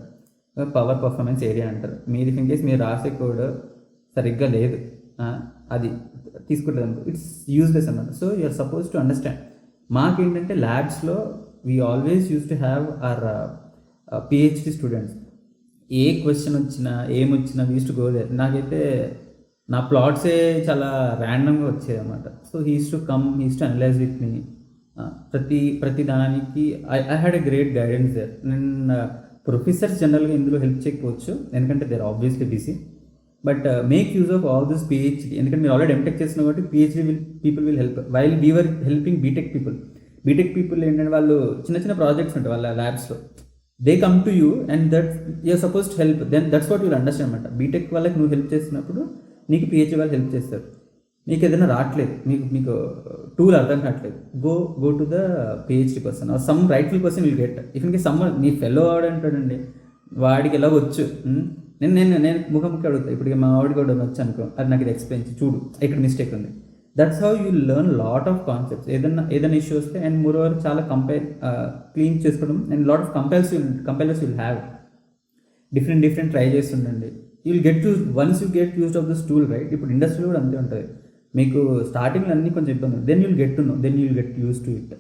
పవర్ పర్ఫార్మెన్స్ ఏరియా అంటారు. మీరు ఇన్ కేస్ మీరు రాసే కోడ్ సరిగ్గా లేదు, అది తీసుకుంటుంది, ఇట్స్ యూస్లెస్ అనమాట. So you're suppose to understand. మాకేంటంటే ల్యాబ్స్లో we always use to have our PhD students. A question వచ్చినా ఏమొచ్చినా we use to go there. నాకైతే నా ప్లాట్సే చాలా ర్యాండమ్గా వచ్చాయి అనమాట. So he's to come, he's to analyse with me. ప్రతి దానికి I had a great guidance there. నేను ప్రొఫెసర్స్ జనరల్గా ఇందులో హెల్ప్ చేయకపోవచ్చు, ఎందుకంటే they are obviously busy. But make use of all this PhD, ఎందుకంటే మీరు ఆల్రెడీ ఎంటెక్ చేసిన కాబట్టి PhD people will help. While we were helping BTech people. BTech people ఏంటంటే వాళ్ళు చిన్న చిన్న ప్రాజెక్ట్స్ ఉంటాయి వాళ్ళ ల్యాబ్స్లో, they come to you and that you're suppose to help. Then that's what you'll understand అనమాట. బీటెక్ వాళ్ళకి నువ్వు హెల్ప్ చేస్తున్నప్పుడు నీకు పిహెచ్డి వాళ్ళు హెల్ప్ చేస్తారు. మీకు ఏదైనా రావట్లేదు, మీకు టూల్ అర్థం కావట్లేదు, go to the PhD person are some rightful person will get. If in case some నీ ఫెలో ఆడంటాడండి, వాడికి ఎలా వచ్చు, నేను ముఖాముఖి అడుగుతా. ఇప్పుడు మా ఆవిడ కూడా వచ్చి అనుకో, అది నాకు ఇది ఎక్స్ప్లెయిన్ చూడు, ఇక్కడ మిస్టేక్ ఉంది. That's how you learn lot of concepts. ఏదైనా ఇష్యూ వస్తే, అండ్ మోర్ ఓవర్ చాలా క్లీన్ చేసుకోవడం, and lot of compilers will have different try చేస్తుండండి. You will get use once you get used of this tool, right? ఇప్పుడు ఇండస్ట్రీలో కూడా అంతే ఉంటుంది. మీకు స్టార్టింగ్లో అన్నీ కొంచెం ఇబ్బంది, then you will get to know, then you will get used to it.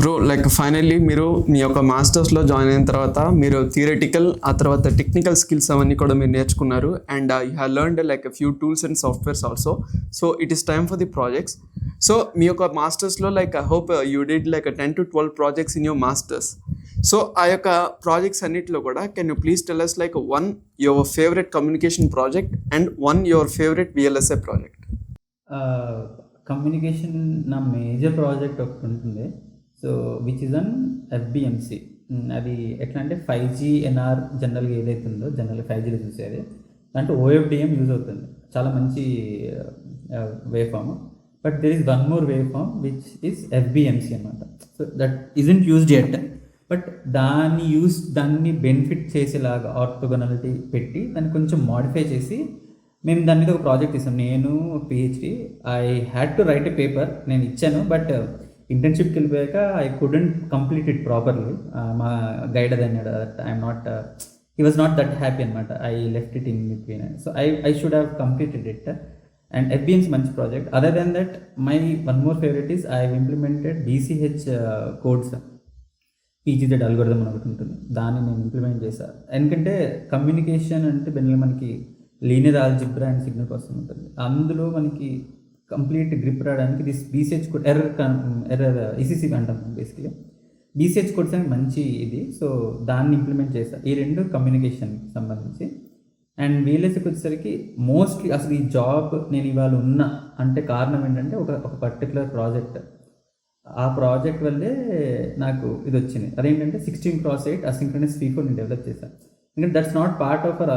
Bro, like finally మీరు మీ యొక్క మాస్టర్స్లో జాయిన్ అయిన తర్వాత మీరు థియరటికల్, ఆ తర్వాత టెక్నికల్ స్కిల్స్ అవన్నీ కూడా మీరు నేర్చుకున్నారు, and you have learned like few tools and softwares also. So it is time for the projects. So మీ యొక్క మాస్టర్స్లో like I hope you did like 10 to 12 projects in your masters. So ఆ యొక్క ప్రాజెక్ట్స్ అన్నిటిలో కూడా can you please tell us like one your favourite communication project and one your favourite VLSI project? Communication నా మేజర్ ప్రాజెక్ట్ ఒకటి ఉంటుంది, సో విచ్ ఇస్ అన్ ఎఫ్బిఎంసి. అది ఎట్లా అంటే 5G NR జనరల్గా ఏదైతే ఉందో, జనరల్గా 5Gలో చూసేది, దాంట్లో OFDM యూజ్ అవుతుంది. చాలా మంచి waveform. But there is one more waveform which is FBMC అనమాట. So that isn't used at, but దాన్ని బెనిఫిట్ చేసేలాగా ఆర్తోగోనాలిటీ పెట్టి దాన్ని కొంచెం మాడిఫై చేసి మేము దాని మీద ఒక ప్రాజెక్ట్ ఇస్తాం. నేను PhD, I had to write a paper, నేను ఇచ్చాను, బట్ ఇంటర్న్షిప్కి వెళ్ళిపోయాక I couldn't complete it properly. మా గైడ్ అది అన్నాడు, I'm not, he was not that happy అనమాట. I left it in between. So I should have completed it. And FBMC మంచి project. Other then that my one more favourite is I implemented BCH codes. PGZ algorithm అని ఒకటి ఉంటుంది, దాన్ని నేను ఇంప్లిమెంట్ చేశాను. ఎందుకంటే కమ్యూనికేషన్ అంటే మనకి linear algebra and signal processing ఉంటుంది. అందులో మనకి కంప్లీట్ గ్రిప్ రావడానికి this BCH code error ECC అంటాం బేసిక్లీ. BCH కోడ్స్ అనేది మంచి ఇది. సో దాన్ని ఇంప్లిమెంట్ చేశాను. ఈ రెండు కమ్యూనికేషన్కి సంబంధించి. అండ్ VLSకి వచ్చేసరికి మోస్ట్లీ అసలు ఈ జాబ్ నేను ఇవాళ ఉన్నా అంటే కారణం ఏంటంటే ఒక పర్టికులర్ ప్రాజెక్ట్. ఆ ప్రాజెక్ట్ వల్లే నాకు ఇది వచ్చింది. అదేంటంటే 16x8 అసింక్రోనస్ FIFO నేను డెవలప్ చేశాను. ఎందుకంటే that's not part of our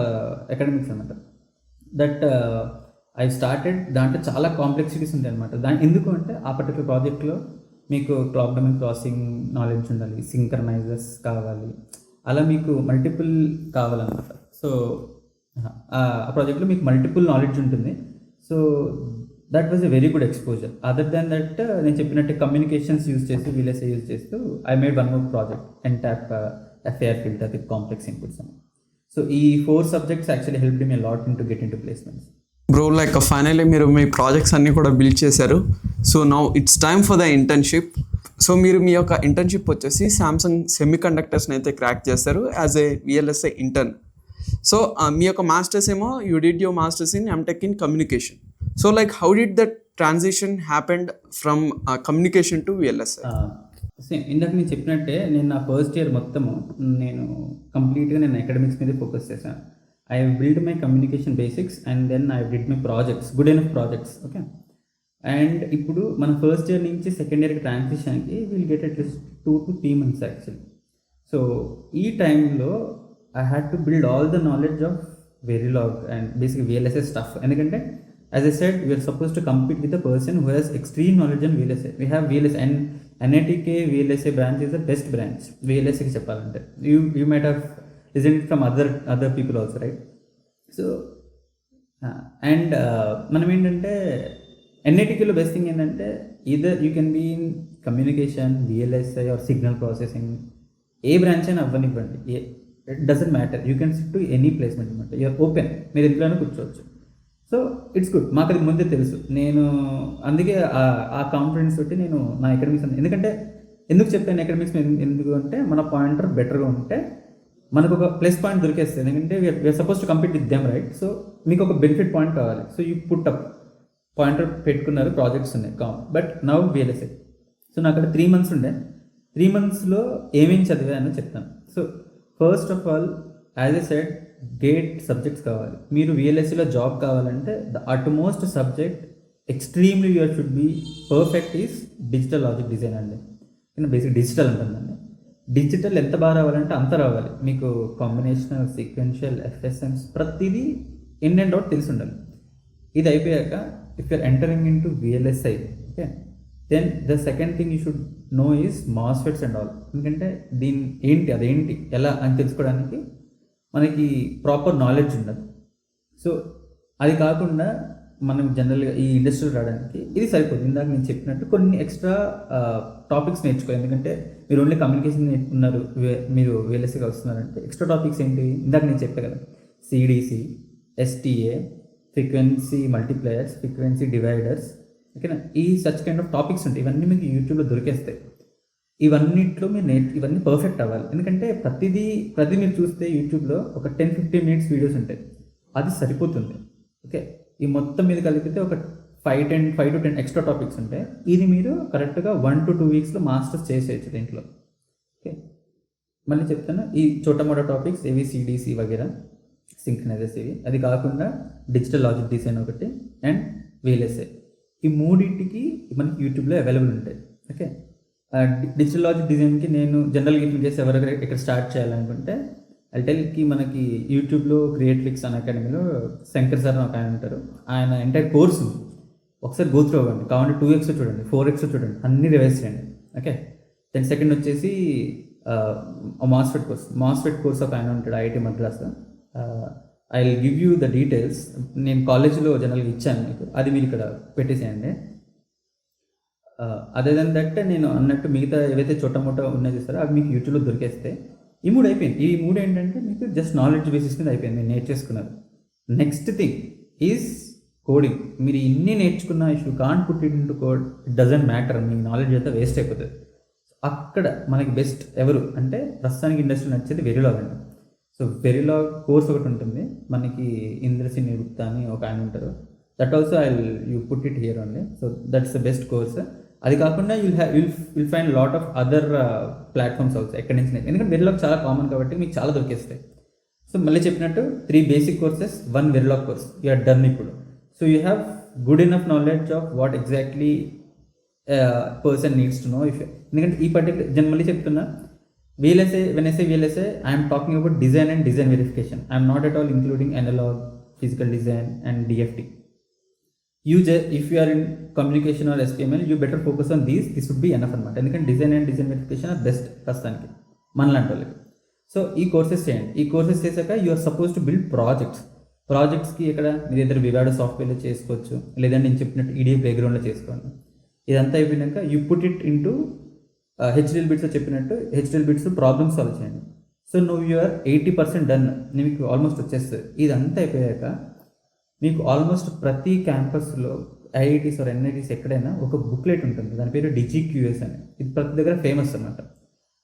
academics అనమాట. దట్ ఐ స్టార్టెడ్ దాంట్లో చాలా కాంప్లెక్సిటీస్ ఉంటాయి అనమాట. ఎందుకు అంటే ఆ పర్టికులర్ ప్రాజెక్ట్లో మీకు క్లాక్ డొమైన్ క్రాసింగ్ నాలెడ్జ్ ఉండాలి, సింక్రనైజర్స్ కావాలి, అలా మీకు మల్టిపుల్ కావాలన్నమాట. సో ఆ ప్రాజెక్ట్లో మీకు మల్టిపుల్ నాలెడ్జ్ ఉంటుంది. So that was a very good exposure. Other than that నేను చెప్పినట్టు కమ్యూనికేషన్స్ యూజ్ చేస్తూ వీఎల్ఎస్ఐ యూజ్ చేస్తూ I made one more project N tap FIR filter with complex inputs అని. సో ఈ 4 subjects actually help me lot in to get in to placements. Bro like finally మీరు మీ ప్రాజెక్ట్స్ అన్నీ కూడా బిల్డ్ చేశారు. So now it's time for the internship. So మీరు మీ యొక్క ఇంటర్న్షిప్ వచ్చేసి శాంసంగ్ సెమీ కండక్టర్స్ని అయితే క్రాక్ చేస్తారు as a VLSI intern. So మీ యొక్క మాస్టర్స్ ఏమో you did your masters in MTech in communication. So like how did that transition happened from communication to VLSI? Same ఇందాక నేను చెప్పినట్టే నేను నా ఫస్ట్ ఇయర్ మొత్తము నేను కంప్లీట్గా నేను అకాడమిక్స్ మీద ఫోకస్ చేశాను. I build my communication basics and then I did my projects, good enough projects. Okay, and ఇప్పుడు మన ఫస్ట్ ఇయర్ నుంచి సెకండ్ ఇయర్కి ట్రాన్సిషన్కి will get at least 2 to 3 months actually. So ఈ టైంలో I had to build all the knowledge of Verilog and basic VLSI stuff. ఎందుకంటే as I said, we are supposed to compete with a person who has extreme knowledge on VLSI. We have VLSI and NITK VLSI branch is the best branch. VLSI ki cheppalante. You might have listened from other people also, right? So and మనం ఏంటంటే ఎన్ఐటికిలో బెస్ట్ థింగ్ ఏంటంటే either you can be in communication, VLSI or signal processing, ఏ బ్రాంచ్ అయినా అవ్వనివ్వండి, it doesn't matter. You can sit to any placement అనమాట. యూఆర్ ఓపెన్, మీరు ఎందులోనే కూర్చోవచ్చు. So it's good. మాకు అది ముందే తెలుసు. నేను అందుకే ఆ కాన్ఫిడెన్స్ తోటి నేను నా అకాడమిక్స్ ఎందుకంటే ఎందుకు చెప్పాను అకాడమిక్స్ ఎందుకు అంటే మన పాయింటర్ బెటర్గా ఉంటే మనకు ఒక ప్లస్ పాయింట్ దొరికేస్తుంది. ఎందుకంటే we're suppose to compete with them, right? So మీకు ఒక బెనిఫిట్ పాయింట్ కావాలి. So you put up pointer పెట్టుకున్నారు, ప్రాజెక్ట్స్ ఉన్నాయి బట్ నౌ విఎల్ఎస్ఐ. సో నాకు అక్కడ 3 months ఉండే. 3 monthsలో ఏమేమి చదివానో చెప్తాను. So first of all as I said GATE subjects కావాలి. మీరు విఎల్ఎస్సిలో జాబ్ కావాలంటే the utmost subject extremely you're should be perfect is digital logic design అండి. బేసిక్ డిజిటల్ ఉంటుందండి. డిజిటల్ ఎంత బాగా రావాలంటే అంత రావాలి. మీకు కాంబినేషనల్, సీక్వెన్షియల్, ఎఫ్ఎస్ఎంస్ ప్రతిదీ ఇన్ అండ్ అవుట్ తెలిసి ఉండాలి. ఇది అయిపోయాక if you're entering into VLSI, okay, then the second thing you should know is MOSFETs and all. ఎందుకంటే దీని ఏంటి, అదేంటి, ఎలా అని తెలుసుకోవడానికి మనకి ప్రాపర్ నాలెడ్జ్ ఉండదు. సో అది కాకుండా మనం జనరల్గా ఈ ఇండస్ట్రీలో రావడానికి ఇది సరిపోతుంది. ఇందాక నేను చెప్పినట్టు కొన్ని ఎక్స్ట్రా టాపిక్స్ నేర్చుకోవాలి. ఎందుకంటే మీరు ఓన్లీ కమ్యూనికేషన్ నేర్చుకున్నారు, మీరు విఎల్ఎస్ఐగా వస్తున్నారంటే ఎక్స్ట్రా టాపిక్స్ ఏంటి ఇందాక నేను చెప్పాను కదా, CDC, STA, frequency multiplayers, frequency dividers, ఓకేనా? ఈ సచ్ కైండ్ ఆఫ్ టాపిక్స్ ఉంటాయి. ఇవన్నీ మీకు యూట్యూబ్లో దొరికేస్తాయి. ఇవన్నిట్లో మీరు ఇవన్నీ పర్ఫెక్ట్ అవ్వాలి. ఎందుకంటే ప్రతి మీరు చూస్తే యూట్యూబ్లో ఒక 10-15 minutes వీడియోస్ ఉంటాయి, అది సరిపోతుంది. ఓకే, ఈ మొత్తం మీద కలిపితే ఒక 5 to 10 ఎక్స్ట్రా టాపిక్స్ ఉంటాయి. ఇది మీరు కరెక్ట్గా 1 to 2 weeksలో మాస్టర్స్ చేసేయచ్చు దీంట్లో. ఓకే, మళ్ళీ చెప్తాను. ఈ చోటమోటో టాపిక్స్ ఏవి, సిడిసి వగేరా, సింక్రనైజర్స్ ఇవి. అది కాకుండా డిజిటల్ లాజిక్ డిజైన్ ఒకటి అండ్ విఎల్ఎస్ఐ, ఈ మూడింటికి మనకి యూట్యూబ్లో అవైలబుల్ ఉంటాయి. ఓకే, డిజిటల్ లాజిక్ డిజైన్కి నేను జనరల్గా ఇన్ కేసు ఎవరైనా ఇక్కడ స్టార్ట్ చేయాలనుకుంటే అల్టెల్కి మనకి యూట్యూబ్లో క్రియేట్లిక్స్ అనే అకాడమీలో శంకర్ సార్ ఒక ఆయన ఉంటారు. ఆయన ఎంటైర్ కోర్సు ఒకసారి గో త్రూ అవ్వండి. కావాలంటే 2x చూడండి, 4x చూడండి, అన్ని రివైజ్ చేయండి. ఓకే, దెన్ సెకండ్ వచ్చేసి మాస్ఫెట్ కోర్స్ ఒక ఆయన ఉంటాడు IIT Madras. I will give you the details. నేను కాలేజీలో జనరల్గా ఇచ్చాను మీకు, అది మీరు ఇక్కడ పెట్టేసేయండి. అదే దాని దట్ నేను అన్నట్టు మిగతా ఏవైతే చోటమోటో ఉన్నాయి చూస్తారో అవి మీకు యూట్యూబ్లో దొరికేస్తాయి. ఈ 3 అయిపోయింది. ఈ 3 ఏంటంటే మీకు జస్ట్ నాలెడ్జ్ బేసిస్ మీద అయిపోయింది, మీరు నేర్చేసుకున్నారు. Next thing is coding. మీరు ఇన్ని నేర్చుకున్నా if you can't put it in to code, it doesn't matter, మీ నాలెడ్జ్ అయితే వేస్ట్ అయిపోతుంది. అక్కడ మనకి బెస్ట్ ఎవరు అంటే ప్రస్తుతానికి ఇండస్ట్రీ నచ్చేది వెరిలాగ్ అండి. సో వెరిలాగ్ కోర్స్ ఒకటి ఉంటుంది మనకి, ఇంద్రసేన్ గుప్తా అని ఒక ఆయన ఉంటారు. That also you put it here only. So that's the best course. అది కాకుండా will find lot of other platforms also ఎక్కడి నుంచి, ఎందుకంటే వెరిలాగ్ చాలా కామన్ కాబట్టి మీకు చాలా దొరికేస్తాయి. సో మళ్ళీ చెప్పినట్టు 3 basic courses, 1 Verilog course, you're done ఇప్పుడు. So you have good enough knowledge of what exactly person needs to know. ఎందుకంటే ఈ పర్టికులర్ మళ్ళీ చెప్తున్నా, VLSA, when I say VLSA, I am talking about design and design verification. I am not at all including analog, physical design and DFT. If you are in communication or SPML, you better focus on these. This would be enough అనమాట. ఎందుకంటే design and design verification are best ప్రస్తుతానికి మనలాంటి వాళ్ళకి. సో ఈ కోర్సెస్ చేయండి. ఈ కోర్సెస్ చేశాక you are suppose to build ప్రాజెక్ట్స్కి ఇక్కడ మీరు ఇద్దరు వివాడ సాఫ్ట్వేర్లో చేసుకోవచ్చు, లేదంటే నేను చెప్పినట్టు ఈడిఏ ప్లేగ్రౌండ్లో చేసుకోండి. ఇదంతా అయిపోయినాక you put it into HDL బిట్స్లో చెప్పినట్టు హెచ్డిఎల్ బిట్స్ ప్రాబ్లమ్ సాల్వ్ చేయండి. సో నువ్వు యూఆర్ 80% డన్, మీకు ఆల్మోస్ట్ వచ్చేస్తుంది. ఇదంతా అయిపోయాక మీకు ఆల్మోస్ట్ ప్రతి క్యాంపస్లో ఐఐటీస్ ఆర్ ఎన్ఐటీస్ ఎక్కడైనా ఒక బుక్లెట్ ఉంటుంది, దాని పేరు DGQS అని. ఇది ప్రతి దగ్గర ఫేమస్ అనమాట.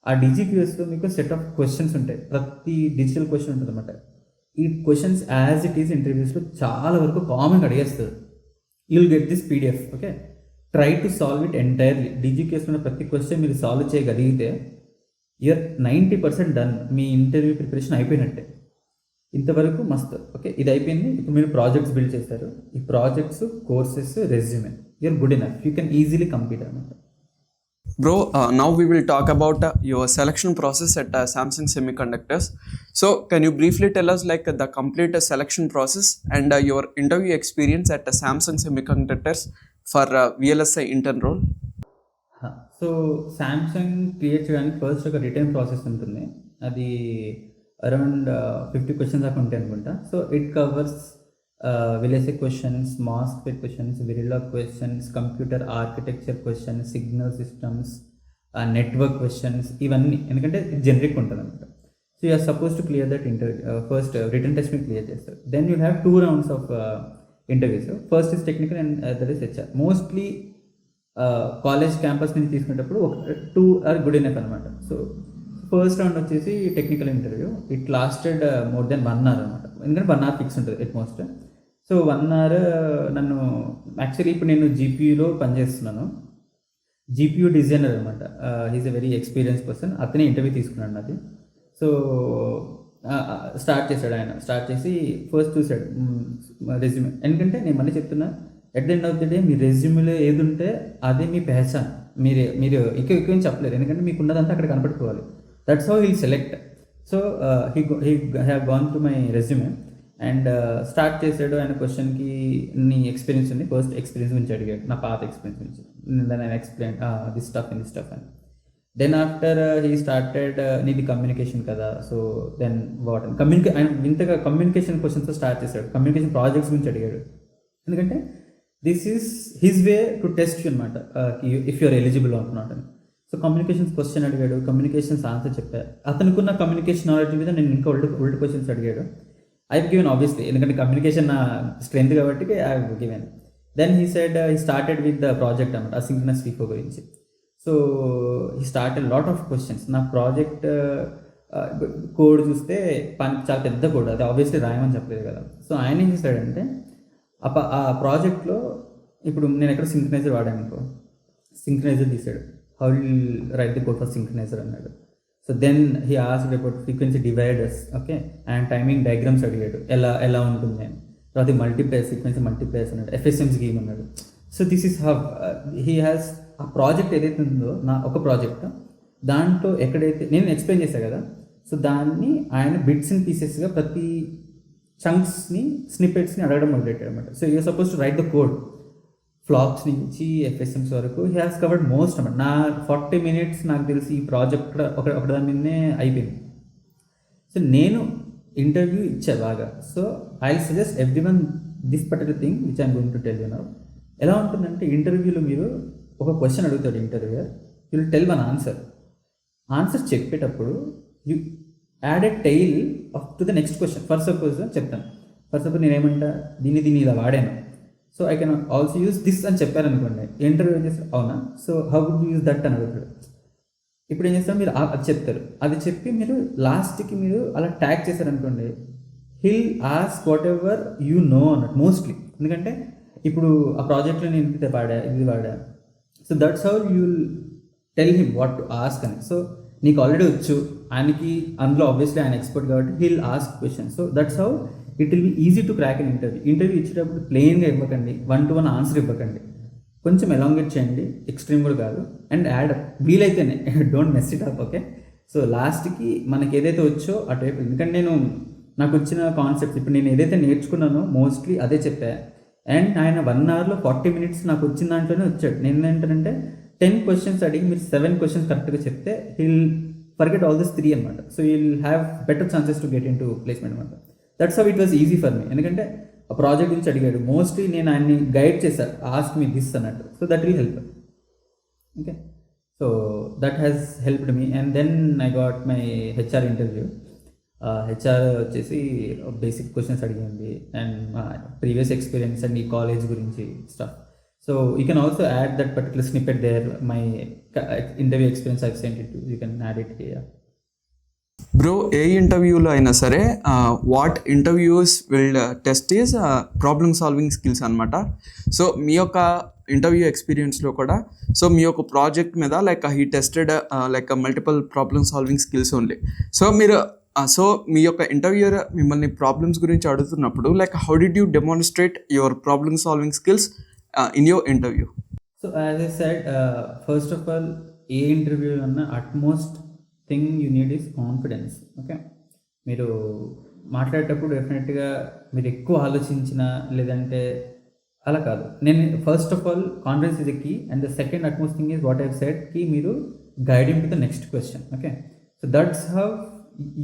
ఆ DGQSలో మీకు సెట్ ఆఫ్ క్వశ్చన్స్ ఉంటాయి, ప్రతి డిజిటల్ క్వశ్చన్ ఉంటుంది అనమాట. ఈ క్వశ్చన్స్ యాజ్ ఇట్ ఈస్ ఇంటర్వ్యూస్లో చాలా వరకు కామన్గా అడిగేస్తుంది. You'll get this PDF. Okay, try to solve it entirely. DGQSలో ప్రతి క్వశ్చన్ మీరు సాల్వ్ చేయగలిగితే యూఆర్ 90% డన్. మీ ఇంటర్వ్యూ ప్రిపరేషన్ అయిపోయినట్టే. ఇంతవరకు మస్తు. ఓకే, ఇది అయిపోయింది. ఇప్పుడు మీరు ప్రాజెక్ట్స్ బిల్డ్ చేశారు. ఈ projects, courses, resume, you're good enough. You can easily complete అనమాట. Bro, now we will talk about your selection process at Samsung Semiconductors. So, can you briefly tell us like the complete selection process and your interview experience at Samsung Semiconductors for VLSI intern role? So Samsung create చేయడానికి ఫస్ట్ ఒక రిటర్న్ ప్రాసెస్ ఉంటుంది. అది అరౌండ్ 50 క్వశ్చన్స్ దాకా ఉంటాయి అనుకుంటా. So it covers VLSI questions, MOSFET questions, Verilog questions, computer architecture questions, signal systems, network questions, ఇవన్నీ. ఎందుకంటే జనరిక్ ఉంటుంది అనమాట. So you are suppose to clear that first written test మీరు క్లియర్ చేస్తారు. Then you have 2 rounds of interviews. First is technical and that is HR. Mostly college campus నుంచి తీసుకునేటప్పుడు 2 are గుడ్ ఇనఫ్ అనమాట. సో ఫస్ట్ రౌండ్ వచ్చేసి technical interview. It lasted more than 1 hour అనమాట. ఎందుకంటే 1 hour ఫిక్స్ ఉంటుంది ఎట్ మోస్ట్. సో 1 hour నన్ను యాక్చువల్లీ ఇప్పుడు నేను GPUలో పనిచేస్తున్నాను. GPU డిజైనర్ అనమాట. He's a very experience person. అతనే ఇంటర్వ్యూ తీసుకున్నాను అది. సో స్టార్ట్ చేశాడు ఆయన. స్టార్ట్ చేసి ఫస్ట్ చూశాడు రెజ్యూమే. ఎందుకంటే నేను మళ్ళీ చెప్తున్నా, at the end of the day మీ రెజ్యూమేలో ఏది ఉంటే అదే మీ పెహచాన్. మీరు ఎక్కువ చెప్పలేరు, ఎందుకంటే మీకు ఉన్నదంతా అక్కడ కనపడుకోవాలి. That's how will select. So he have gone to my resume and start చేశాడు. ఆయన క్వశ్చన్కి నీ ఎక్స్పీరియన్స్ ఉంది, ఫస్ట్ ఎక్స్పీరియన్స్ గురించి అడిగాడు, నా పాత ఎక్స్పీరియన్స్ గురించి. Then I explain this stuff అని. దెన్ ఆఫ్టర్ హీ స్టార్టెడ్, నీది కమ్యూనికేషన్ కదా, సో దెన్ వాట్ ఆయన ఇంతగా కమ్యూనికేషన్ క్వశ్చన్స్తో స్టార్ట్ చేశాడు. కమ్యూనికేషన్ ప్రాజెక్ట్స్ గురించి అడిగాడు. ఎందుకంటే this is his way to test you అనమాట, if you're eligible or not అని. సో కమ్యూనికేషన్స్ క్వశ్చన్ అడిగాడు, కమ్యూనికేషన్స్ ఆన్సర్ చెప్పారు. అతనుకున్న కమ్యూనికేషన్ నాలెడ్జ్ మీద నేను ఇంకా ఓల్డ్ క్వశ్చన్స్ అడిగాడు. ఐ గివెన్ ఆబ్వియస్లీ, ఎందుకంటే కమ్యూనికేషన్ నా స్ట్రెంత్ కాబట్టి I given. Then he said he started with the project అనమాట, అసింక్రనస్ FIFO గురించి. So he started lot of questions. నా ప్రాజెక్ట్ కోడ్ చూస్తే చాలా పెద్ద కోడ్, అది ఆబ్వియస్లీ రాయమని చెప్పలేదు కదా. సో ఆయన ఏం చేశాడంటే ఆ ప్రాజెక్ట్లో ఇప్పుడు నేను ఎక్కడ సింక్రనైజర్ వాడాను అనుకో, సింక్రనైజర్ తీసాడు. How will write the code for synchronizer అన్నాడు. So then he asked about frequency dividers, okay, and timing diagrams అడిగాడు, ఎలా ఉంటుంది అని. తర్వాత మల్టీప్లేయర్, ఫ్రీక్వెన్సీ మల్టీప్లేయర్స్ అన్నాడు, FSM స్కీమ్ అన్నాడు. So this is how he has ఆ ప్రాజెక్ట్ ఏదైతే ఉందో, నా ఒక ప్రాజెక్ట్ దాంట్లో ఎక్కడైతే నేను ఎక్స్ప్లెయిన్ చేశాను కదా, సో దాన్ని ఆయన బిట్స్ అండ్ పీసెస్గా ప్రతి చంక్స్ని, స్నిప్పెట్స్ని అడగడం మొదలెట్టాడు అనమాట. So you're suppose to write the code flops నుంచి FSMs వరకు. హీ హాస్ కవర్డ్ మోస్ట్ అనమాట. నా 40 minutes నాకు తెలిసి ఈ ప్రాజెక్ట్ ఒక దాని మీదనే అయిపోయింది. సో నేను ఇంటర్వ్యూ ఇచ్చా బాగా. So I suggest everyone this particular thing which I'm going to tell you now. ఎలా ఉంటుందంటే ఇంటర్వ్యూలో మీరు ఒక క్వశ్చన్ అడుగుతాడు interviewer, you will tell one answer చెప్పేటప్పుడు you add a tail to the next question. For suppose చెప్తాను, నేనేమంటా దీన్ని ఇలా వాడాను, so I can also use this అని చెప్పారనుకోండి. ఇంటర్వ్యూ ఏం చేస్తారు, అవునా, so how would use that అని అడుగుతాడు. ఇప్పుడు ఏం చేస్తారు, మీరు అది చెప్తారు, అది చెప్పి మీరు లాస్ట్కి మీరు అలా ట్యాగ్ చేశారనుకోండి, he'll ask whatever you know అన్నట్టు మోస్ట్లీ. ఎందుకంటే ఇప్పుడు ఆ ప్రాజెక్ట్లో నేను ఇది వాడా, so that's how you will tell him what to ask అని. సో నీకు ఆల్రెడీ వచ్చు, ఆయనకి అందులో ఆబ్వియస్లీ ఆయన ఎక్స్పర్ట్ కాబట్టి he'll ask question. So that's how it will be easy to crack an interview ఇచ్చేటప్పుడు ప్లెయిన్గా ఇవ్వకండి, 1-to-1 ఆన్సర్ ఇవ్వకండి, కొంచెం ఎలాంగేట్ చేయండి, ఎక్స్ట్రీమ్ కూడా కాదు, అండ్ యాడ్ వీలైతేనే, don't mess it up, okay. So లాస్ట్కి మనకి ఏదైతే వచ్చో అటువైపు, ఎందుకంటే నాకు వచ్చిన కాన్సెప్ట్స్ ఇప్పుడు నేను ఏదైతే నేర్చుకున్నానో మోస్ట్లీ అదే చెప్పా. అండ్ ఆయన 1 అవర్లో 40 మినిట్స్ నాకు వచ్చిన దాంట్లోనే వచ్చాడు. నేను ఏంటంటే 10 క్వశ్చన్స్ అడిగి మీరు 7 క్వశ్చన్స్ కరెక్ట్గా చెప్తే హీల్ ఫర్గెట్ ఆల్ దిస్ 3 అనమాట. So he'll have better chances to get in to placement అనమాట. That's how it was easy for me. ఎందుకంటే ఆ ప్రాజెక్ట్ గురించి అడిగాడు, మోస్ట్లీ నేను ఆయన్ని గైడ్ చేశాను, ఆస్క్ మీ దిస్ అన్నట్టు. So that will help. Okay, so that has helped me. And then I got my HR interview. HR వచ్చేసి బేసిక్ క్వశ్చన్స్ అడిగింది అండ్ ప్రీవియస్ ఎక్స్పీరియన్స్ అండ్ ఈ కాలేజ్ గురించి stuff. So you can also add that particular snippet there, my interview experience I sent it, you can add it here. Bro, ఏ ఇంటర్వ్యూలో అయినా సరే what interviews will test is problem solving skills అనమాట. సో మీ యొక్క ఇంటర్వ్యూ ఎక్స్పీరియన్స్లో కూడా సో మీ యొక్క ప్రాజెక్ట్ మీద like he tested like multiple problem solving skills only. So మీరు సో మీ యొక్క ఇంటర్వ్యూయర్ మిమ్మల్ని ప్రాబ్లమ్స్ గురించి అడుగుతున్నప్పుడు like how did you demonstrate your problem solving skills in your interview? So as I said, first of all ఏ ఇంటర్వ్యూ అన్నా utmost thing you need is confidence. Okay, మీరు మాట్లాడేటప్పుడు డెఫినెట్గా మీరు ఎక్కువ ఆలోచించిన లేదంటే అలా కాదు. నేను first of all confidence is the key. And the second utmost thing is what I've said, కి మీరు guiding to the next question. Okay, so that's how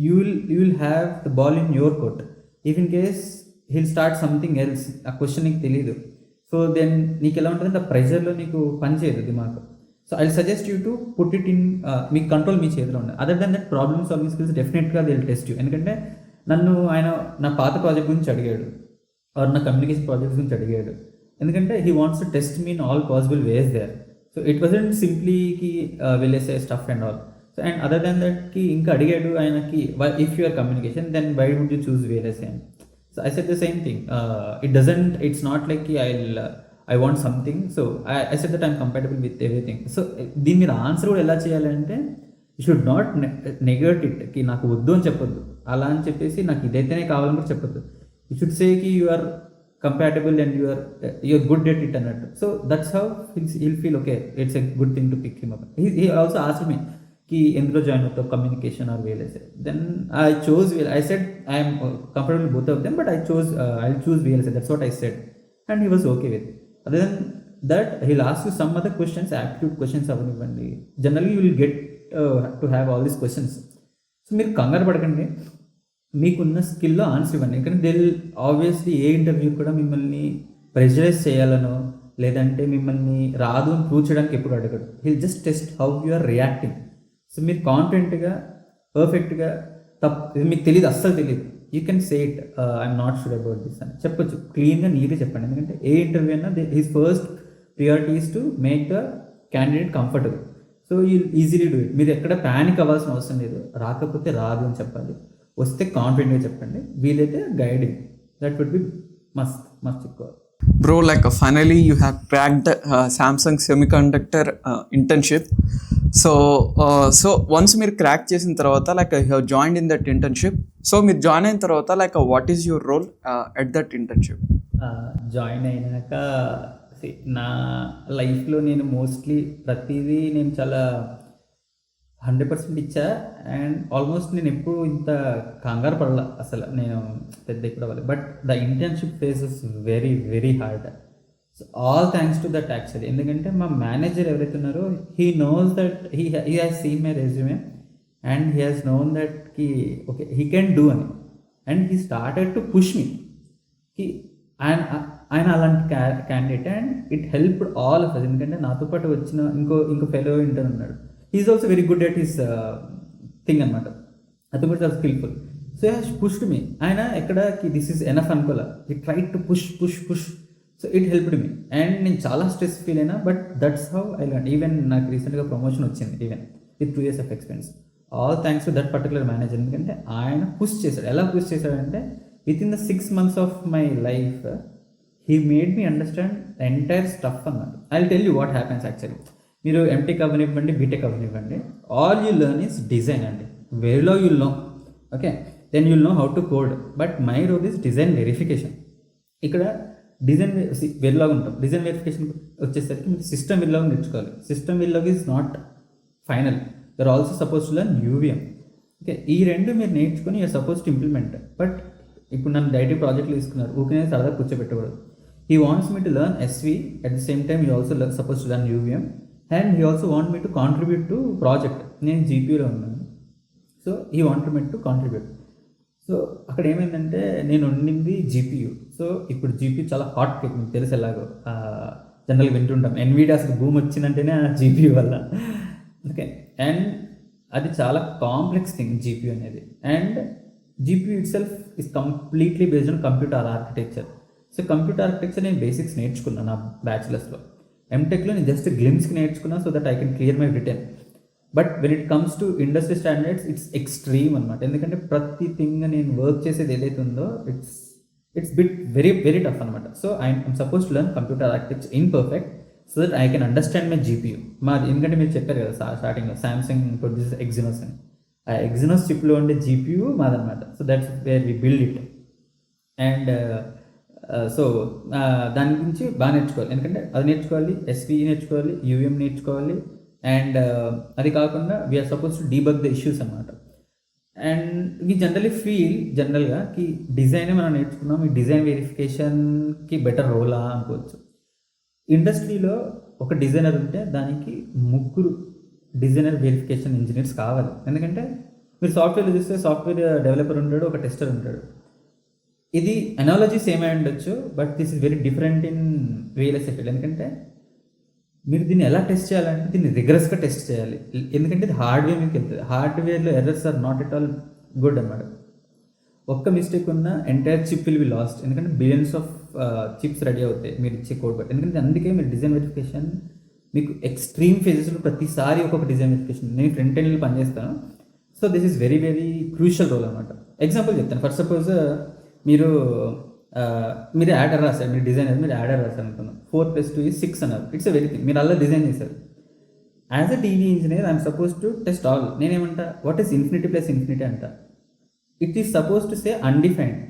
you will have the ball in your court. If in case he'll start something else, ఆ క్వశ్చన్ నీకు తెలియదు, సో దెన్ నీకు ఎలా ఉంటుందంటే ఆ ప్రెషర్లో నీకు పని చేయదు దిమాగ్. So I suggest you to put it in, మీ కంట్రోల్ మీ చేతిలో ఉంది. Other then that problem solving skills డెఫినెట్గా దే విల్ టెస్ట్ యూ. ఎందుకంటే నన్ను ఆయన నా పాత ప్రాజెక్ట్ గురించి అడిగాడు, ఆర్ నా కమ్యూనికేషన్ ప్రాజెక్ట్ గురించి అడిగాడు. ఎందుకంటే he wants to test me in all possible ways there. So it wasn't simply కి వెళ్ళేసే stuff and all. So and other than దట్కి ఇంకా అడిగాడు ఆయనకి, if your communication then why would you choose వేరేస్ అని. So I said the same thing, it's not like I want something. So I said that I'm compatible with everything. So దీని మీద ఆన్సర్ కూడా ఎలా చేయాలంటే you should not negate it, కి నాకు వద్దు అని చెప్పొద్దు, అలా అని చెప్పేసి నాకు ఇదైతేనే కావాలని కూడా చెప్పొద్దు. యూ షుడ్ సే కి you are compatible and you're good at it అన్నట్టు. So that's how he'll feel okay, it's a good thing to pick him up. He also asked me कि ఎందులో జాయిన్ అవుతావు, communication or VLSI. Then I chose I said I'm comfortable both of them, but I choose VLSI. That's what I said and he was okay with. Other then that he'll ask you some other questions, aptitude questions అవనివ్వండి. Generally you will get to have all these questions. So మీరు కంగారు పడకండి, మీకున్న స్కిల్లో ఆన్సర్ ఇవ్వండి. ఎందుకంటే they will obviously A interview కూడా మిమ్మల్ని ప్రెషరైజ్ చేయాలనో లేదంటే మిమ్మల్ని రాదు అని ప్రూవ్ చేయడానికి ఎప్పుడు అడగడు. He'll just test how you are reacting. So మీరు కాన్ఫిడెంట్గా పర్ఫెక్ట్గా ఇది మీకు తెలియదు, అస్సలు తెలియదు, you can say it, I'm not sure about this అని చెప్పొచ్చు. క్లీన్గా నీట్గా చెప్పండి. ఎందుకంటే ఏ ఇంటర్వ్యూ అయినా his first priority is to make the candidate comfortable. So you easily do it. మీరు ఎక్కడ ప్యానిక్ అవ్వాల్సిన అవసరం లేదు. రాకపోతే రాదు అని చెప్పాలి, వస్తే కాన్ఫిడెంట్గా చెప్పండి, వీలైతే guiding. That would be must ఎక్కువ. Bro, like finally you have cracked Samsung Semiconductor internship. So once మీరు క్రాక్ చేసిన తర్వాత like you have joined in that internship. So మీరు జాయిన్ అయిన తర్వాత like what is your role at that internship? Join అయినాక నా లైఫ్లో నేను మోస్ట్లీ ప్రతిదీ నేను చాలా 100% ఇచ్చా. అండ్ ఆల్మోస్ట్ నేను ఎప్పుడు ఇంత కంగారు పడాల అసలు, నేను పెద్ద ఎప్పుడు అవ్వాలి. But the internship phase is very very hard. So all thanks to that actually. ఎందుకంటే మా మేనేజర్ ఎవరైతే ఉన్నారో he knows that he has seen my resume and he has known that కి ఓకే హీ కెన్ డూ అని. And he started to push me కి ఆయన అలాంటి candidate. And it helped all of us. ఎందుకంటే నాతో పాటు వచ్చిన ఇంకో ఫెలో ఇంటర్న్ ఉన్నాడు, he's also very good at his thing అనమాట, అతను కూడా చాలా skilful. So has pushed me. ఆయన ఎక్కడకి దిస్ ఈస్ ఎనఫ్ అనుకోలే, he try to push. So it helped me. And నేను చాలా స్ట్రెస్ ఫీల్ అయినా, but that's how I learn. Even నాకు రీసెంట్గా ప్రమోషన్ వచ్చింది even with 2 years of experience. All thanks to that particular manager. ఎందుకంటే ఆయన పుష్ చేశాడు. ఎలా పుష్ చేశాడంటే with in the 6 months of my life he made me understand entire stuff అన్నమాట. I will tell you what happens actually. మీరు ఎంటెక్ అవ్వనివ్వండి, బీటెక్ అవ్వనివ్వండి, all you learn is design అండి. వెరీలో you'll know, okay, then you'll know how to code. But my role is design verification. ఇక్కడ డిజైన్ వెరిలాగ్ ఉంటాం. డిజైన్ వెరిఫికేషన్ వచ్చేసరికి మీరు సిస్టమ్ వెరిలాగ్ నేర్చుకోవాలి. System Verilog is not final. You're also suppose to learn UVM. Okay, ఈ రెండు మీరు నేర్చుకొని you're suppose to implement. But ఇప్పుడు నన్ను డైరెక్ట్ ప్రాజెక్ట్లో తీసుకున్నారు, ఊరికే సరదా కూర్చోబెట్టకూడదు. He wants me to learn SV, at the same time you also suppose to learn UVM, and he also want me to contribute to project. నేను జీపీలో ఉన్నాను, so he want me to contribute. So అక్కడ ఏమైందంటే నేను ఉండింది జీపీయూ. సో ఇప్పుడు జీపీ చాలా హాట్ కేక్, మీకు తెలుసు ఎలాగో జనరల్గా వింటుంటాం. ఎన్విడియా అసలు భూమి వచ్చిందంటేనే ఆ జీపీయూ వల్ల. ఓకే, అండ్ అది చాలా కాంప్లెక్స్ థింగ్ జీపీయూ అనేది. And GPU itself is completely based on computer architecture. So computer architecture నేను బేసిక్స్ నేర్చుకున్నాను నా బ్యాచిలర్స్లో. ఎంటెక్లో నేను జస్ట్ గ్లిమ్స్కి నేర్చుకున్నాను so that I can clear my written. But when it comes to industry standards it's extreme అనమాట. ఎందుకంటే ప్రతి థింగ్ నేను వర్క్ చేసేది ఏదైతే ఉందో it's bit very very tough అనమాట. So I'm suppose to learn computer architecture in perfect so that I can understand my GPU. మాది ఎందుకంటే మీరు చెప్పారు కదా స్టార్టింగ్లో సామ్సంగ్ ప్రొడ్యూస్ ఎగ్జినోస్ అని, ఆ ఎగ్జినోస్ చిప్లో ఉండే జీపీయూ మాదనమాట. So that's where we build it. And so దాని గురించి బాగా నేర్చుకోవాలి, ఎందుకంటే అది నేర్చుకోవాలి, ఎస్వీ నేర్చుకోవాలి, యూఎం నేర్చుకోవాలి. అండ్ అది కాకుండా we're suppose to debug the issues అనమాట. అండ్ వీ జనరలీ ఫీల్ జనరల్గా కి డిజైనే మనం నేర్చుకున్నాం, ఈ డిజైన్ వెరిఫికేషన్కి బెటర్ రోలా అనుకోవచ్చు. ఇండస్ట్రీలో ఒక డిజైనర్ ఉంటే దానికి 3 డిజైనర్ వెరిఫికేషన్ ఇంజనీర్స్ కావాలి. ఎందుకంటే మీరు సాఫ్ట్వేర్లో చూస్తే సాఫ్ట్వేర్ డెవలపర్ ఉంటాడు, ఒక టెస్టర్ ఉంటాడు. ఇది అనాలజీ సేమ్ అయి ఉండొచ్చు, but this is very different in VLSI field. ఎందుకంటే మీరు దీన్ని ఎలా టెస్ట్ చేయాలంటే దీన్ని రిగరస్గా టెస్ట్ చేయాలి. ఎందుకంటే ఇది హార్డ్వేర్ మీకు వెళ్తుంది. హార్డ్వేర్లో errors are not at all good అన్నమాట. ఒక్క మిస్టేక్ ఉన్న entire chip will be lost. ఎందుకంటే బిలియన్స్ ఆఫ్ చిప్స్ రెడీ అవుతాయి మీరు ఇచ్చే కోడ్ బట్టి. ఎందుకంటే అందుకే మీరు డిజైన్ వెరిఫికేషన్ మీకు ఎక్స్ట్రీమ్ ఫేజెస్లో ప్రతిసారి ఒక్కొక్క డిజైన్ వెరిఫికేషన్. నేను ఫ్రంట్ ఎండ్లో పనిచేస్తాను, so this is very very crucial role అనమాట. ఎగ్జాంపుల్ చెప్తాను. ఫర్ సపోజ్ మీరు యాడర్ రాశారు, మీరు డిజైనర్, మీరు యాడర్ రాశారు అనుకున్నాం. 4+2 is 6 అన్నారు. ఇట్స్ ఎ వెరీ థింగ్, మీరు అలా డిజైన్ చేశారు. As a TV engineer I'm suppose to test all. నేనేమంటా, what is infinity plus infinity అంట. It is suppose to say undefined.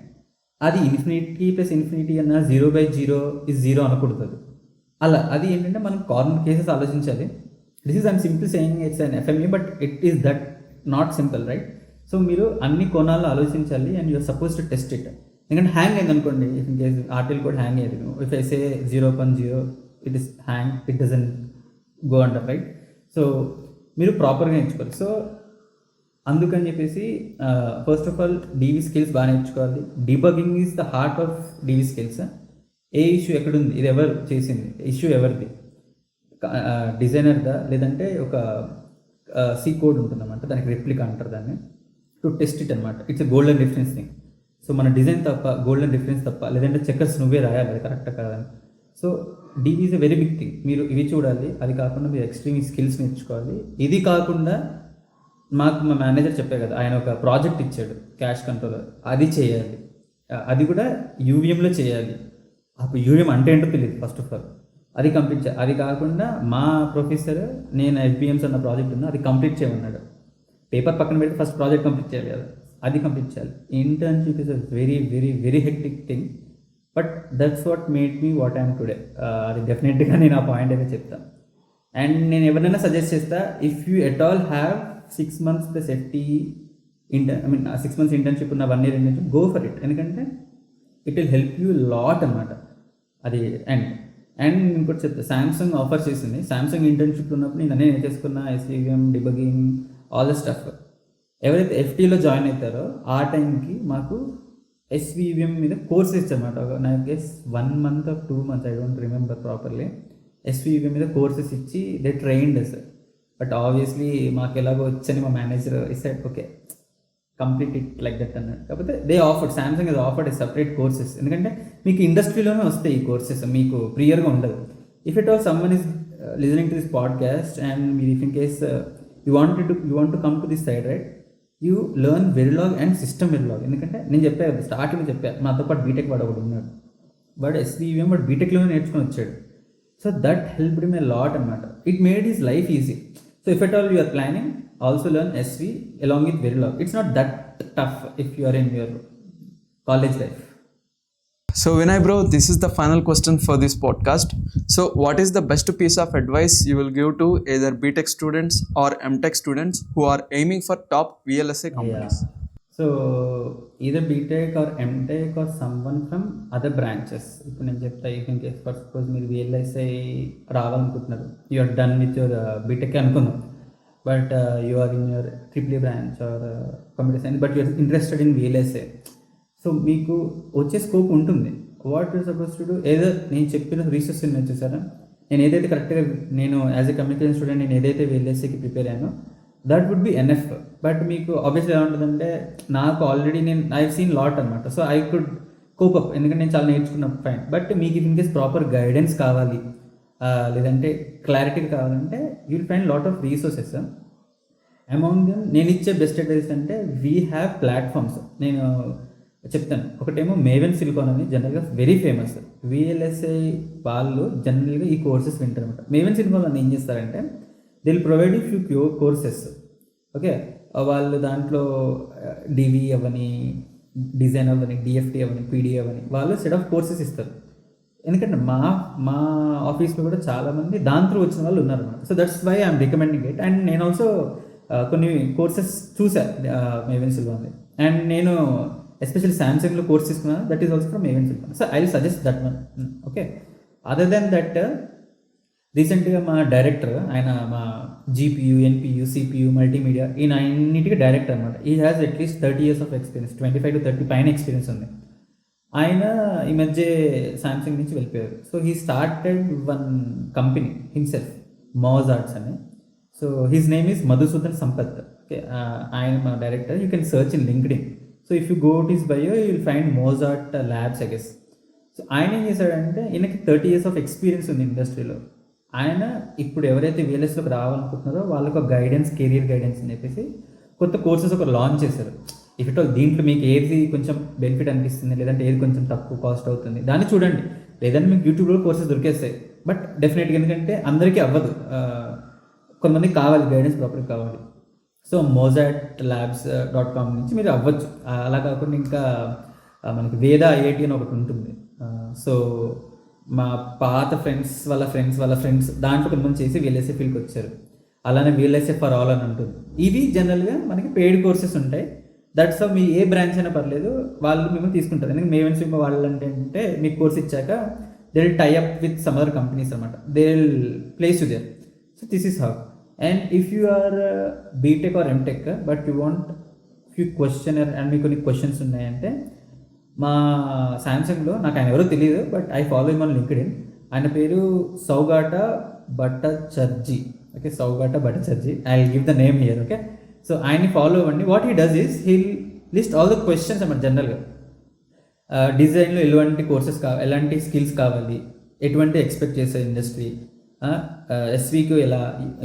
అది ఇన్ఫినిటీ ప్లస్ ఇన్ఫినిటీ అన్న 0/0 is 0 అనకూడదు. అలా అది ఏంటంటే మనం కార్నర్ కేసెస్ ఆలోచించాలి. This is I'm simple saying it's an FME, but it is that not simple, right? So మీరు అన్ని కోణాల్లో ఆలోచించాలి and you are suppose to test it. ఎందుకంటే హ్యాంగ్ అయింది అనుకోండి, if in case RTL code hang అయ్యేది, if I say 0.0 it is hang, it doesn't go అంటారు, రైట్? సో మీరు ప్రాపర్గా నేర్చుకోవాలి. సో అందుకని చెప్పేసి first of all DV skills బాగా నేర్చుకోవాలి. Debugging is the heart of DV skills. ఏ ఇష్యూ ఎక్కడుంది, ఇది ఎవరు చేసింది, ఇష్యూ ఎవరిది, డిజైనర్దా లేదంటే ఒక సి కోడ్ ఉంటుందన్నమాట, దానికి రెప్లికా అంటారు దాన్ని, టు టెస్ట్ ఇట్ అనమాట. It's a golden difference thing. So మన డిజైన్ తప్ప, గోల్డెన్ డిఫరెన్స్ తప్ప, లేదంటే చెక్కర్స్ నువ్వే రాయాలి, అది కరెక్టా కాదని. So DV is a very big thing. మీరు ఇవి చూడాలి. అది కాకుండా మీరు ఎక్స్ట్రీమ్ స్కిల్స్ నేర్చుకోవాలి. ఇది కాకుండా మాకు మా మేనేజర్ చెప్పే కదా, ఆయన ఒక ప్రాజెక్ట్ ఇచ్చాడు, క్యాష్ కంట్రోలర్, అది చేయాలి. అది కూడా యూవిఎంలో చేయాలి. అప్పుడు యూవిఎం అంటే ఏంటో తెలియదు ఫస్ట్ ఆఫ్ ఆల్, అది కంప్లీట్ చేయాలి. అది కాకుండా మా ప్రొఫెసర్ నేను FBMs అన్న ప్రాజెక్ట్ ఉన్నా అది కంప్లీట్ చేయమన్నాడు. పేపర్ పక్కన పెట్టి ఫస్ట్ ప్రాజెక్ట్ కంప్లీట్ చేయాలి కదా, అది కంప్లీట్ చేయాలి. Internship is a very very very hectic thing, but that's what made me what I'm today. అది డెఫినెట్గా నేను ఆ పాయింట్ అయితే చెప్తాను. అండ్ నేను ఎవరినైనా సజెస్ట్ చేస్తా, if you at all have 6 months plus FTE I mean 6 months internship ఉన్న 1 year internship, go for it. ఎందుకంటే it will help you lot అనమాట అది. అండ్ ఇంకోటి చెప్తా, సామ్సంగ్ ఆఫర్ చేసింది. సామ్సంగ్ ఇంటర్న్షిప్ ఉన్నప్పుడు నేను అన్నీ నేర్చేసుకున్న, SVM, debugging, all the stuff. ఎవరైతే FTEలో జాయిన్ అవుతారో ఆ టైంకి మాకు SVM మీద కోర్సెస్ ఇచ్చారన్నమాట. నాకు guess 1 month or 2 months, I don't remember properly. SVM మీద కోర్సెస్ ఇచ్చి they trained us. But obviously మాకు ఎలాగో వచ్చని మా manager he said okay complete it like that అన్నాడు. కాకపోతే they offered, Samsung is offered separate courses. ఎందుకంటే మీకు ఇండస్ట్రీలోనే వస్తాయి ఈ కోర్సెస్, మీకు ప్రియర్గా ఉండదు. If it all someone is listening to this podcast and మీరు if in case you want to come to this side, right, you learn Verilog and system Verilog. ఎందుకంటే నేను చెప్పాను స్టార్టింగ్ చెప్పాను, నాతో పాటు బీటెక్ వాడు ఒకటి ఉన్నాడు, వాడు SVM వాడు బీటెక్లోనే నేర్చుకొని వచ్చాడు. So that helped him a lot అనమాట. It made his life easy. So if at all you are planning, also learn SV along with Verilog. It's not that tough if you are in your college life. So Vinay bro, this is the final question for this podcast. So what is the best piece of advice you will give to either BTech students or MTech students who are aiming for top VLSI companies? So either BTech or MTech or someone from other branches. ఇప్పుడు నేను చెప్తా, if in case for suppose మీరు విఎల్ఎస్ఐ రావాలనుకుంటున్నారు, you are done with your BTech అనుకున్నాం, but you are in your triple branch or computer science, but you are interested in VLSI. So మీకు వచ్చే స్కోప్ ఉంటుంది. What you suppose to do, ఏదో నేను చెప్పిన రీసెర్చ్ వచ్చేసారా, నేను ఏదైతే కరెక్ట్గా నేను యాజ్ ఎ కమ్యూనికేషన్ స్టూడెంట్ నేను ఏదైతే విఎల్ఎస్ఐకి ప్రిపేర్ అయ్యానో that would be enough. But మీకు ఆబ్వియస్లీ ఎలా ఉంటుందంటే, నాకు ఆల్రెడీ ఐ సీన్ లాట్ అనమాట, so I could cope up, ఎందుకంటే నేను చాలా నేర్చుకున్న ఫైన్. బట్ మీకు ఇన్ కేస్ ప్రాపర్ గైడెన్స్ కావాలి, లేదంటే క్లారిటీ కావాలంటే you will find lot of resources. Among them నేను ఇచ్చే బెస్ట్ అడ్వైస్ అంటే, వీ హ్యావ్ ప్లాట్ఫామ్స్. నేను చెప్తాను, ఒకటేమో మేవెన్ సిలికాన్ అని జనరల్గా వెరీ ఫేమస్. విఎల్ఎస్ఐ వాళ్ళు జనరల్గా ఈ కోర్సెస్ వింటారు అనమాట. మేవెన్ సిలికాన్ వాళ్ళు ఏం చేస్తారంటే, they will provide you few courses. Okay, వాళ్ళు దాంట్లో డివి అవని, డిజైన్ అవని, డిఎఫ్టీ అవని, పీడీ అవని, వాళ్ళు సెట్ ఆఫ్ కోర్సెస్ ఇస్తారు. ఎందుకంటే మా ఆఫీస్లో కూడా చాలామంది దాని త్రూ వచ్చిన వాళ్ళు ఉన్నారన్నమాట. So that's why I'm recommending it. And నేను ఆల్సో కొన్ని కోర్సెస్ చూసాను మేవెన్ సిలికాన్, అండ్ నేను ఎస్పెషల్లీ సామ్సంగ్లో కోర్స్ తీసుకున్నాను, that is also from Maven Silicon. So I will suggest that one. Okay, other then that రీసెంట్గా మా డైరెక్టర్, ఆయన మా జీపీయూ, ఎన్పియూ, సిపియూ, మల్టీమీడియా, ఈయన అన్నిటికీ డైరెక్టర్ అనమాట. ఈ has at least 30 years of experience, 25 to 30 పైన ఎక్స్పీరియన్స్ ఉంది. ఆయన ఈ మధ్య సామ్సంగ్ నుంచి వెళ్ళిపోయారు. So he started one company himself, Mozarts అని. So his name is Madhusudan Sampath. Okay, ఆయన మా director. You can search in LinkedIn. So if you go to his bio you will find Mozart labs, I guess. So ఆయన ఏం చేశాడంటే, ఈయనకి 30 years ఆఫ్ ఎక్స్పీరియన్స్ ఉంది ఇండస్ట్రీలో. ఆయన ఇప్పుడు ఎవరైతే విఎల్ఎస్లోకి రావాలనుకుంటున్నారో వాళ్ళకు ఒక గైడెన్స్, కెరియర్ గైడెన్స్ అని చెప్పేసి కొత్త కోర్సెస్ ఒక లాంచ్ చేశారు. ఇఫ్ ఇట్ దీంట్లో మీకు ఏది కొంచెం బెనిఫిట్ అనిపిస్తుంది, లేదంటే ఏది కొంచెం తక్కువ కాస్ట్ అవుతుంది, దాన్ని చూడండి. లేదంటే మీకు యూట్యూబ్లో కోర్సెస్ దొరికేస్తాయి. బట్ డెఫినెట్గా, ఎందుకంటే అందరికీ అవ్వదు, కొంతమందికి కావాలి గైడెన్స్, ప్రాపర్గా కావాలి. సో mozartlabs.com నుంచి మీరు అవ్వచ్చు. అలా కాకుండా ఇంకా మనకి వేద ఐఐటి అని ఒకటి ఉంటుంది. సో మా పాత ఫ్రెండ్స్ వాళ్ళ ఫ్రెండ్స్ దాంట్లో కొంతమంది చేసి విఎల్ఎస్ఐ ఫీల్డ్కి వచ్చారు. అలానే విఎల్ఎస్ఐ ఫర్ ఆల్ అని ఉంటుంది. ఇవి జనరల్గా మనకి పెయిడ్ కోర్సెస్ ఉంటాయి. దట్స్ మీ ఏ బ్రాంచ్ అయినా పర్లేదు, వాళ్ళు మిమ్మల్ని తీసుకుంటారు. ఎందుకంటే మేవెన్స్ వాళ్ళు అంటే మీకు కోర్స్ ఇచ్చాక they will tie up with some other companies అనమాట. They will place you there. So this is how. And if you are BTech or MTech but you want few questioner and మీకు కొన్ని క్వశ్చన్స్ ఉన్నాయంటే, మా సామ్సంగ్లో నాకు ఆయన ఎవరో తెలియదు, but I follow him on LinkedIn. ఆయన పేరు Saugata Bhattacharjee. Okay, Saugata Bhattacharjee. I will give the name here. Okay, so ఆయన్ని ఫాలో అవ్వండి. What he does is he'll list all the questions అన్నమాట. జనరల్గా డిజైన్లో ఎలాంటి కోర్సెస్ కావాలి, ఎలాంటి స్కిల్స్ కావాలి, ఎటువంటి ఎక్స్పెక్ట్ చేసే ఇండస్ట్రీ, ఎస్వీకి ఎలా,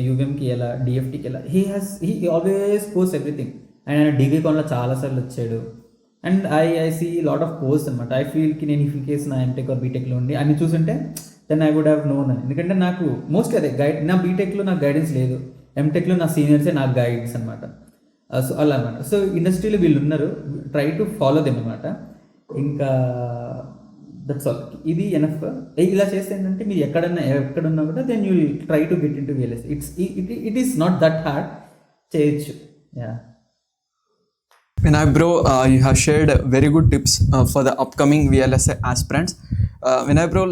యూవీఎంకి ఎలా, డిఎఫ్టీకి ఎలా, he always post everything. And ఆయన డిగ్రీకాన్లో చాలాసార్లు వచ్చాడు. And I see lot of post అనమాట. ఐ ఫీల్కి నేను ఇఫ్ ఇన్ కేస్ నా ఎంటెక్ ఆర్ బీటెక్లో ఉండి అన్ని చూసుంటే then I would have known అని. ఎందుకంటే నాకు మోస్ట్లీ అదే గైడ్. నా బీటెక్లో నాకు గైడెన్స్ లేదు, ఎంటెక్లో నా సీనియర్సే నాకు గైడ్స్ అనమాట. సో అలా అనమాట. సో ఇండస్ట్రీలో వీళ్ళు ఉన్నారు, ట్రై టు ఫాలో దెమ్ అనమాట. ఇంకా దట్స్ ఆల్. ఇది ఎనఫ్. ఇలా చేస్తే ఏంటంటే మీరు ఎక్కడున్నా కూడా then you will try to get in to VLSI. It is not that hard, చేయొచ్చు. Yeah. Vinay bro, you have shared very good tips for the upcoming VLSI aspirants. Vinay bro,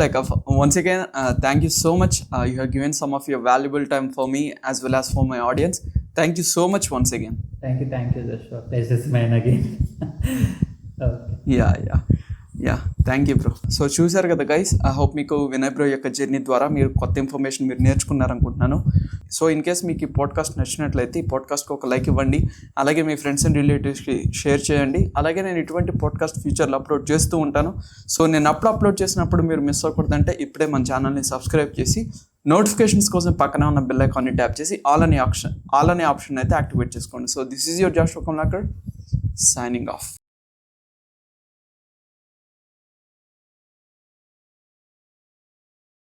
once again, thank you so much. You have given some of your valuable time for me as well as for my audience. Thank you so much once again. Thank you, Joshua. Pleasure is mine again. Okay. Yeah, thank you bro. So చూసారు కదా గైస్, ఐ హోప్ మీకు వినయ్ బ్రో యొక్క జర్నీ ద్వారా మీరు కొత్త ఇన్ఫర్మేషన్ మీరు నేర్చుకున్నారనుకుంటున్నాను. సో ఇన్ కేస్ మీకు ఈ పాడ్కాస్ట్ నచ్చినట్లయితే ఈ పాడ్కాస్ట్కి ఒక లైక్ ఇవ్వండి, అలాగే మీ ఫ్రెండ్స్ అండ్ రిలేటివ్స్కి షేర్ చేయండి. అలాగే నేను ఇటువంటి పాడ్కాస్ట్ ఫ్యూచర్లో అప్లోడ్ చేస్తూ ఉంటాను. సో నేను అప్లోడ్ చేసినప్పుడు మీరు మిస్ అవ్వకూడదంటే ఇప్పుడే మన ఛానల్ని సబ్స్క్రైబ్ చేసి నోటిఫికేషన్స్ కోసం పక్కన ఉన్న బెల్ ఐకాన్ని ట్యాప్ చేసి ఆల్ అనే ఆప్షన్ అయితే యాక్టివేట్ చేసుకోండి. So this is your Joshua Kamalakar signing of.